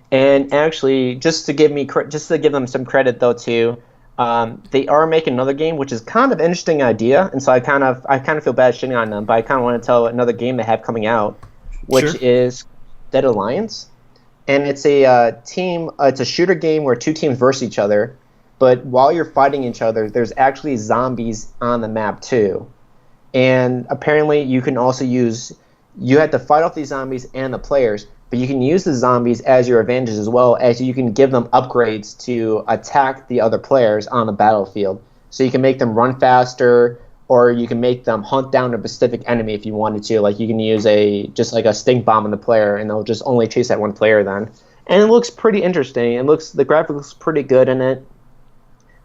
Speaker 1: And actually, just to give them some credit though too, they are making another game, which is kind of an interesting idea. And so I kind of feel bad shitting on them, but I kind of want to tell another game they have coming out, which
Speaker 2: Sure.
Speaker 1: is Dead Alliance, and it's a it's a shooter game where two teams versus each other. But while you're fighting each other, there's actually zombies on the map too. And apparently you have to fight off these zombies and the players, but you can use the zombies as your advantage as well, as you can give them upgrades to attack the other players on the battlefield. So you can make them run faster, or you can make them hunt down a specific enemy if you wanted to. Like, you can use just like a stink bomb on the player, and they'll just only chase that one player then. And it looks pretty interesting. The graphics looks pretty good in it.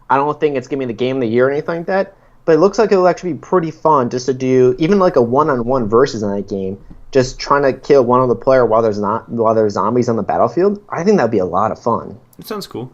Speaker 1: I don't think it's going to be the game of the year or anything like that, but it looks like it'll actually be pretty fun just to do even like a one-on-one versus in that game, just trying to kill one other player while there's zombies on the battlefield. I think that'd be a lot of fun.
Speaker 2: It sounds cool.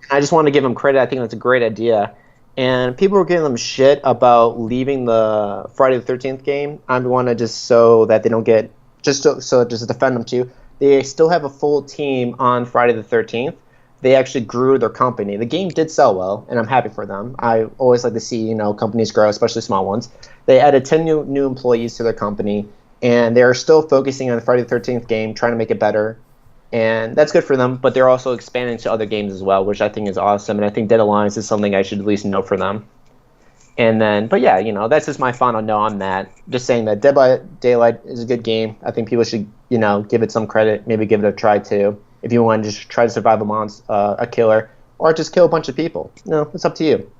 Speaker 1: I just want to give them credit. I think that's a great idea. And people were giving them shit about leaving the Friday the 13th game. I want to just so that they don't get just to defend them too. They still have a full team on Friday the 13th. They actually grew their company. The game did sell well, and I'm happy for them. I always like to see companies grow, especially small ones. They added 10 new employees to their company, and they're still focusing on the Friday the 13th game, trying to make it better. And that's good for them, but they're also expanding to other games as well, which I think is awesome. And I think Dead Alliance is something I should at least know for them. And then, but yeah, that's just my final note on that. Just saying that Dead by Daylight is a good game. I think people should, give it some credit, maybe give it a try too. If you want to just try to survive a killer, or just kill a bunch of people. It's up to you.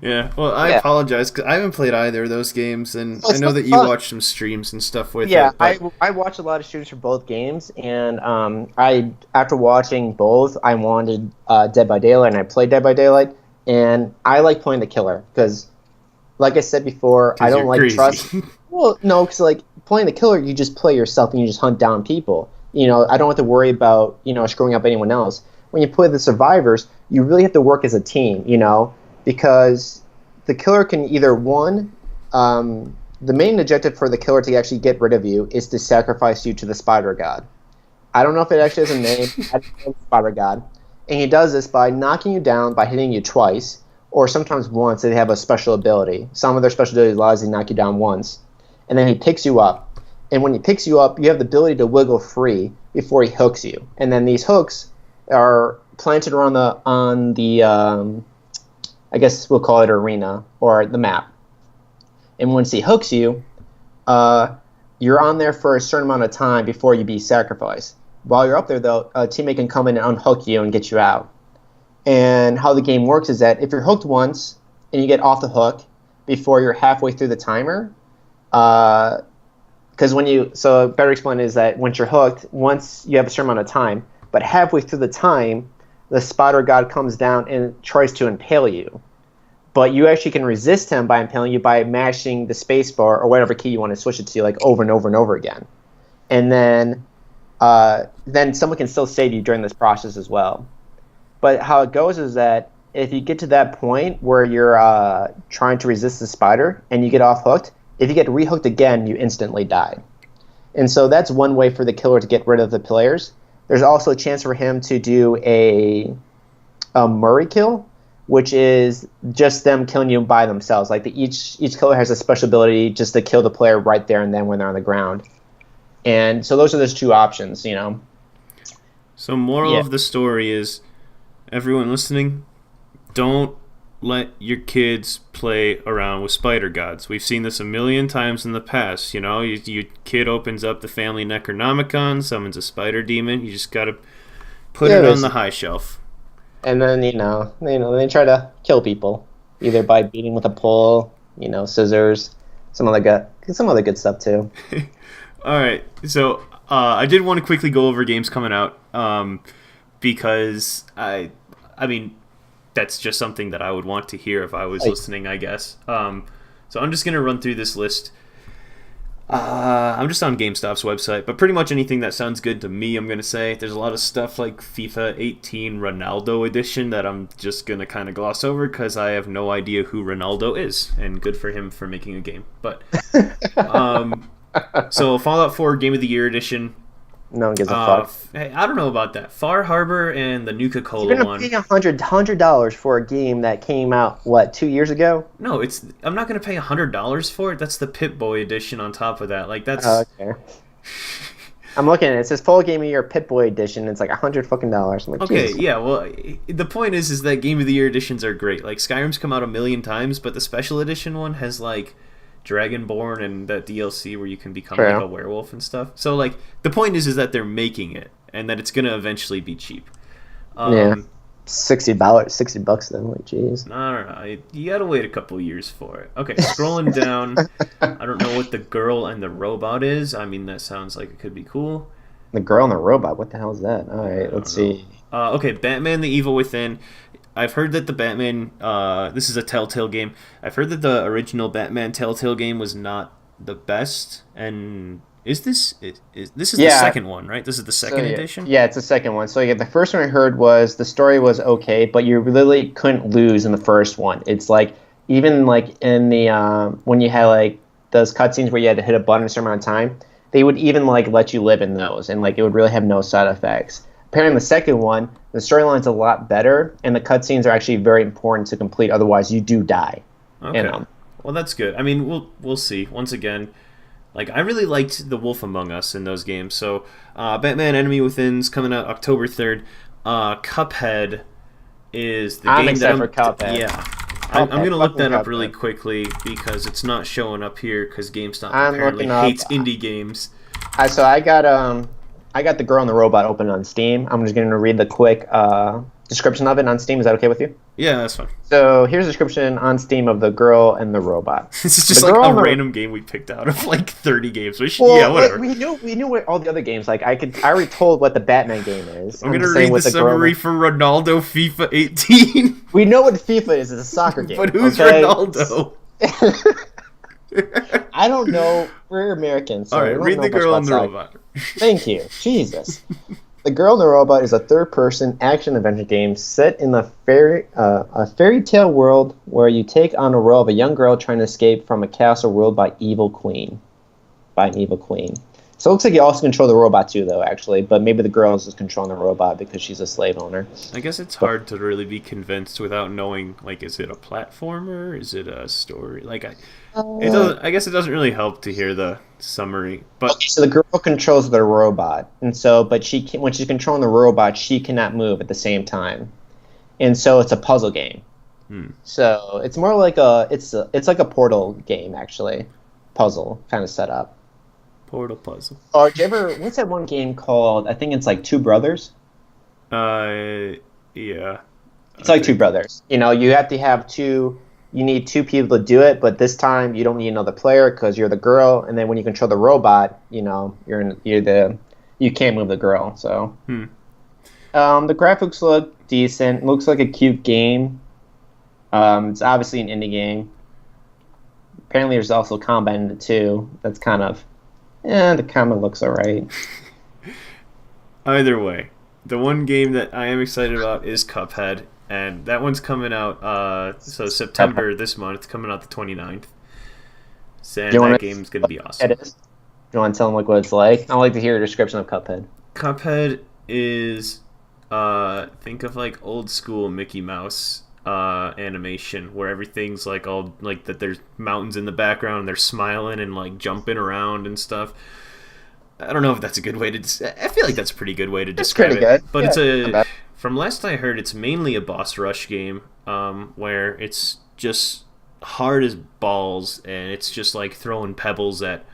Speaker 2: Yeah, well, I apologize because I haven't played either of those games, and I know that you watch some streams and stuff with it.
Speaker 1: Yeah, I watch a lot of streams for both games, and after watching both, I wanted Dead by Daylight, and I played Dead by Daylight, and I like playing the killer because, like I said before, I don't like trust. Well, no, because like playing the killer, you just play yourself and you just hunt down people. I don't have to worry about screwing up anyone else. When you play the survivors, you really have to work as a team, because the killer can either the main objective for the killer to actually get rid of you is to sacrifice you to the spider god. I don't know if it actually has a name. I don't know the spider god. And he does this by knocking you down by hitting you twice, or sometimes once. They have a special ability. Some of their special abilities allows you to knock you down once, and then he picks you up. And when he picks you up, you have the ability to wiggle free before he hooks you. And then these hooks are planted around I guess we'll call it arena, or the map. And once he hooks you, you're on there for a certain amount of time before you be sacrificed. While you're up there, though, a teammate can come in and unhook you and get you out. And how the game works is that if you're hooked once and you get off the hook before you're halfway through the timer, because better explained is that once you're hooked, once you have a certain amount of time, but halfway through the time, the spider god comes down and tries to impale you. But you actually can resist him by impaling you by mashing the space bar or whatever key you want to switch it to, like over and over and over again. And then someone can still save you during this process as well. But how it goes is that if you get to that point where you're trying to resist the spider and you get off hooked, if you get rehooked again, you instantly die. And so that's one way for the killer to get rid of the players. There's also a chance for him to do a Murray kill, which is just them killing you by themselves. Like each killer has a special ability just to kill the player right there and then when they're on the ground. And so those are those two options,
Speaker 2: So moral of the story is, everyone listening, don't let your kids play around with spider gods. We've seen this a million times in the past. Your kid opens up the family Necronomicon, summons a spider demon. You just gotta put it on the high shelf.
Speaker 1: And then they try to kill people either by beating with a pole, scissors, some other good stuff too.
Speaker 2: All right, so I did want to quickly go over games coming out because I mean. That's just something that I would want to hear if I was listening, I guess. So I'm just going to run through this list. I'm just on GameStop's website, but pretty much anything that sounds good to me, I'm going to say. There's a lot of stuff like FIFA 18 Ronaldo edition that I'm just going to kind of gloss over because I have no idea who Ronaldo is, and good for him for making a game. But so Fallout 4 Game of the Year edition.
Speaker 1: No one gives a fuck.
Speaker 2: Hey, I don't know about that. Far Harbor and the Nuka-Cola
Speaker 1: You're
Speaker 2: one.
Speaker 1: gonna pay $100 for a game that came out 2 years ago?
Speaker 2: No, I'm not gonna pay $100 for it. That's the Pip-Boy edition on top of that. Like that's.
Speaker 1: Okay. I'm looking at it. It says full Game of the Year Pip-Boy edition. It's like $100 fucking dollars. I'm like,
Speaker 2: okay,
Speaker 1: Jesus.
Speaker 2: yeah. Well, the point is that Game of the Year editions are great. Like Skyrim's come out a million times, but the special edition one has like Dragonborn and that DLC where you can become
Speaker 1: True.
Speaker 2: like a werewolf and stuff. So like the point is that they're making it and that it's gonna eventually be cheap.
Speaker 1: Yeah. $60 then. Like, jeez.
Speaker 2: No. You gotta wait a couple years for it. Okay, scrolling down. I don't know what the girl and the robot is. I mean, that sounds like it could be cool.
Speaker 1: The girl and the robot. What the hell is that? All right, let's see.
Speaker 2: Okay, Batman: The Evil Within. I've heard that the Batman. This is a Telltale game. I've heard that the original Batman Telltale game was not the best. And is this the second one, right? This is the second edition.
Speaker 1: Yeah, it's the second one. So yeah, the first one I heard was the story was okay, but you really couldn't lose in the first one. It's like even like in the when you had like those cutscenes where you had to hit a button a certain amount of time, they would even like let you live in those, and like it would really have no side effects. Apparently, in the second one, the storyline's a lot better, and the cutscenes are actually very important to complete. Otherwise, you do die.
Speaker 2: Okay. Well, that's good. I mean, we'll see. Once again, like I really liked The Wolf Among Us in those games. So, Batman: Enemy Within's coming out October 3rd. Cuphead is the
Speaker 1: I'm
Speaker 2: game
Speaker 1: excited
Speaker 2: that
Speaker 1: for Cuphead.
Speaker 2: Yeah. I'm going to look that up
Speaker 1: Cuphead.
Speaker 2: really quickly because it's not showing up here because GameStop
Speaker 1: I'm
Speaker 2: apparently
Speaker 1: looking up.
Speaker 2: hates indie games.
Speaker 1: So I got The Girl and the Robot open on Steam. I'm just going to read the quick description of it on Steam. Is that okay with you?
Speaker 2: Yeah, that's fine.
Speaker 1: So here's a description on Steam of The Girl and the Robot.
Speaker 2: This is just like a random game we picked out of like 30 games.
Speaker 1: Well,
Speaker 2: yeah, whatever.
Speaker 1: We knew what all the other games like. I already told what the Batman game is.
Speaker 2: I'm gonna read the summary for Ronaldo FIFA 18.
Speaker 1: We know what FIFA is. It's a soccer game.
Speaker 2: But who's
Speaker 1: okay?
Speaker 2: Ronaldo?
Speaker 1: I don't know. We're Americans. So
Speaker 2: all right,
Speaker 1: we don't
Speaker 2: read
Speaker 1: know
Speaker 2: The
Speaker 1: much
Speaker 2: Girl
Speaker 1: about
Speaker 2: and the
Speaker 1: soccer.
Speaker 2: Robot.
Speaker 1: Thank you. Jesus. The Girl and the Robot is a third-person action-adventure game set in a fairy tale world where you take on the role of a young girl trying to escape from a castle ruled by an evil queen. So it looks like you also control the robot too, though, actually. But maybe the girl is just controlling the robot because she's a slave owner.
Speaker 2: I guess it's hard to really be convinced without knowing, like, is it a platformer? Is it a story? Like, I guess it doesn't really help to hear the summary. But
Speaker 1: okay, so the girl controls the robot, and so, but when she's controlling the robot, she cannot move at the same time, and so it's a puzzle game. So it's more like it's like a Portal game, actually, puzzle kind of setup.
Speaker 2: Portal puzzle.
Speaker 1: Or do you ever? What's that one game called? I think it's like Two Brothers.
Speaker 2: Yeah.
Speaker 1: It's like Two Brothers. You know, you have to have two. You need two people to do it, but this time you don't need another player because you're the girl, and then when you control the robot, you know, you can't move the girl. So, the graphics look decent. Looks like a cute game. It's obviously an indie game. Apparently, there's also combat in it too. That's kind of. The combat looks alright.
Speaker 2: Either way, the one game that I am excited about is Cuphead, and that one's coming out, so September this month, coming out the 29th. And that game's going to be awesome.
Speaker 1: Do you want to tell them like what it's like? I'd like to hear a description of Cuphead.
Speaker 2: Cuphead is, think of like old school Mickey Mouse animation where everything's like all like that. There's mountains in the background and they're smiling and like jumping around and stuff. I don't know if that's a good way to. I feel like that's a pretty good way to describe it.
Speaker 1: Good.
Speaker 2: But
Speaker 1: yeah,
Speaker 2: from last I heard, it's mainly a boss rush game where it's just hard as balls and it's just like throwing pebbles at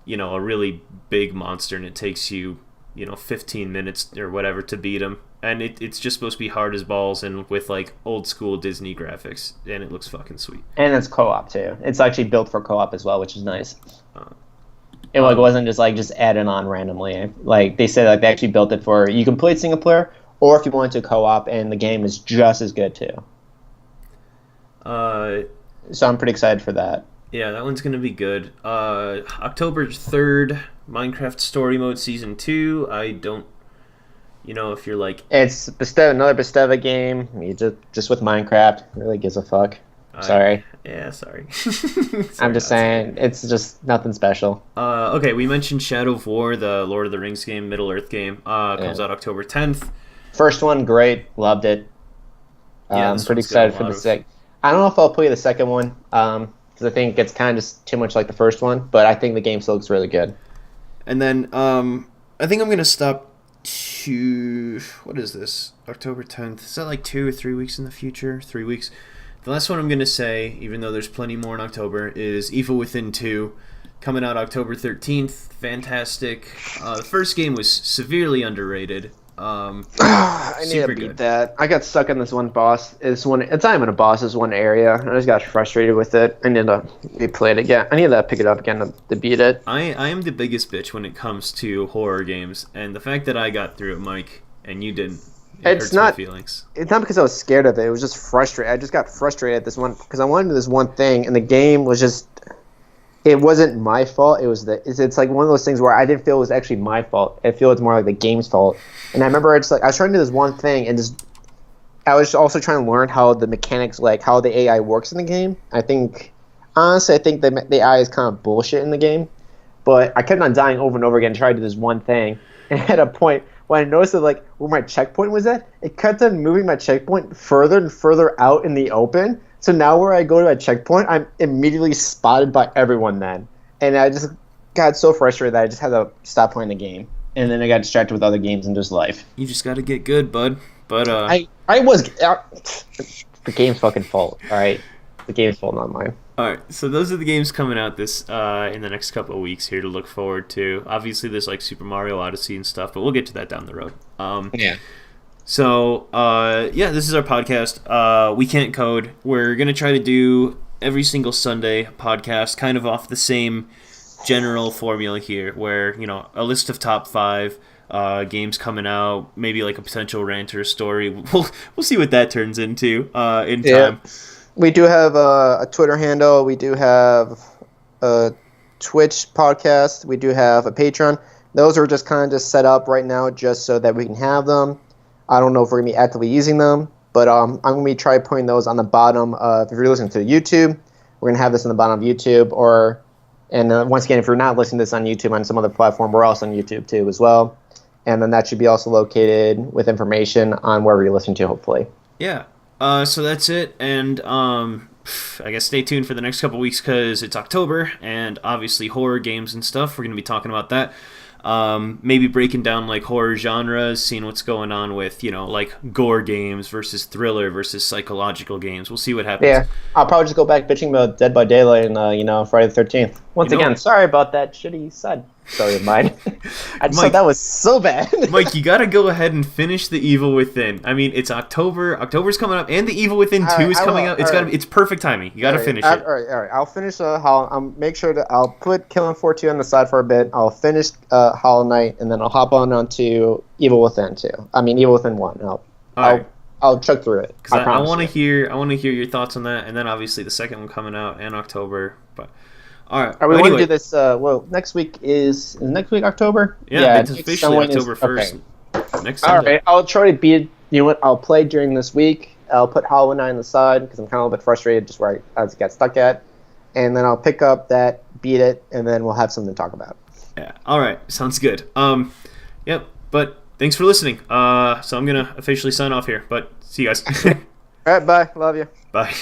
Speaker 2: a really big monster and it takes you 15 minutes or whatever to beat him. And it's just supposed to be hard as balls and with like old school Disney graphics, and it looks fucking sweet. And
Speaker 1: it's co-op too. It's actually built for co-op as well, which is nice. It wasn't just added on randomly. Like they said, like they actually built it for you can play it single player, or if you want to co-op, and the game is just as good too. So I'm pretty excited for that.
Speaker 2: Yeah, that one's gonna be good. October 3rd, Minecraft Story Mode Season 2. I don't, if you're like,
Speaker 1: It's another Bethesda game. You just with Minecraft. Really gives a fuck. Sorry.
Speaker 2: Yeah, sorry.
Speaker 1: I'm just saying, it's just nothing special.
Speaker 2: Okay, we mentioned Shadow of War, the Lord of the Rings game, Middle Earth game. Comes out October 10th.
Speaker 1: First one, great. Loved it.
Speaker 2: Yeah,
Speaker 1: I'm pretty excited for the second. I don't know if I'll play the second one, because I think it's kind of just too much like the first one, but I think the game still looks really good.
Speaker 2: And then I think I'm going to stop to, what is this? October 10th. Is that like 2 or 3 weeks in the future? 3 weeks. The last one I'm going to say, even though there's plenty more in October, is Evil Within 2, coming out October 13th. Fantastic. The first game was severely underrated.
Speaker 1: I need to beat that. I got stuck in this one boss. It's not even a boss. It's one area. I just got frustrated with it. I need to replay it again. I need to pick it up again to beat it.
Speaker 2: I am the biggest bitch when it comes to horror games, and the fact that I got through it, Mike, and you didn't. Hurts my feelings.
Speaker 1: It's not because I was scared of it. It was just frustrated. I just got frustrated at this one because I wanted to do this one thing, and the game was just. It wasn't my fault. It's like one of those things where I didn't feel it was actually my fault. I feel it's more like the game's fault. And I remember I was trying to do this one thing, and I was also trying to learn how the mechanics, like how the AI works in the game. Honestly, I think the AI is kind of bullshit in the game. But I kept on dying over and over again, trying to do this one thing. And at a point when I noticed that like where my checkpoint was at, it kept on moving my checkpoint further and further out in the open. So now where I go to a checkpoint, I'm immediately spotted by everyone then. And I just got so frustrated that I just had to stop playing the game. And then I got distracted with other games and just life.
Speaker 2: You just got to get good, bud. But
Speaker 1: the game's fucking fault, all right? The game's fault, not mine.
Speaker 2: All right, so those are the games coming out in the next couple of weeks here to look forward to. Obviously, there's like Super Mario Odyssey and stuff, but we'll get to that down the road.
Speaker 1: Yeah.
Speaker 2: So, this is our podcast. We Can't Code. We're going to try to do every single Sunday podcast, kind of off the same general formula here, where, a list of top 5 games coming out, maybe like a potential rant or a story. We'll see what that turns into in time.
Speaker 1: We do have a Twitter handle. We do have a Twitch podcast. We do have a Patreon. Those are just kind of just set up right now just so that we can have them. I don't know if we're going to be actively using them, but I'm going to try putting those on the bottom of, if you're listening to YouTube, we're going to have this on the bottom of YouTube, once again, if you're not listening to this on YouTube on some other platform, we're also on YouTube too as well. And then that should be also located with information on wherever you're listening to, hopefully.
Speaker 2: Yeah. So that's it. And I guess stay tuned for the next couple weeks because it's October and obviously horror games and stuff. We're going to be talking about that. Maybe breaking down like horror genres, seeing what's going on with, like gore games versus thriller versus psychological games. We'll see what happens.
Speaker 1: Yeah, I'll probably just go back bitching about Dead by Daylight and, Friday the 13th. Once again, sorry about that shitty side story of mine. I just thought that was so bad.
Speaker 2: Mike, you gotta go ahead and finish The Evil Within. I mean, it's October. October's coming up, and The Evil Within 2 is coming out. It's perfect timing. You gotta finish it.
Speaker 1: All right. I'll finish I'll make sure that I'll put Killing Floor 2 on the side for a bit. I'll finish Hollow Knight, and then I'll hop onto Evil Within 2. Evil Within 1. I'll chug through it.
Speaker 2: I want to hear your thoughts on that, and then obviously the second one coming out in October. But all right,
Speaker 1: we want to do this. Next week is next week October.
Speaker 2: Yeah, it's officially October 1st. Okay. Next Sunday.
Speaker 1: All right, I'll try to beat it. You know what? I'll play during this week. I'll put Hollow Knight on the side because I'm kind of a little bit frustrated just where I got stuck at, and then I'll pick up that, beat it, and then we'll have something to talk about.
Speaker 2: Yeah. All right. Sounds good. Yep. But thanks for listening. So I'm gonna officially sign off here. But see you guys.
Speaker 1: All right. Bye. Love you.
Speaker 2: Bye.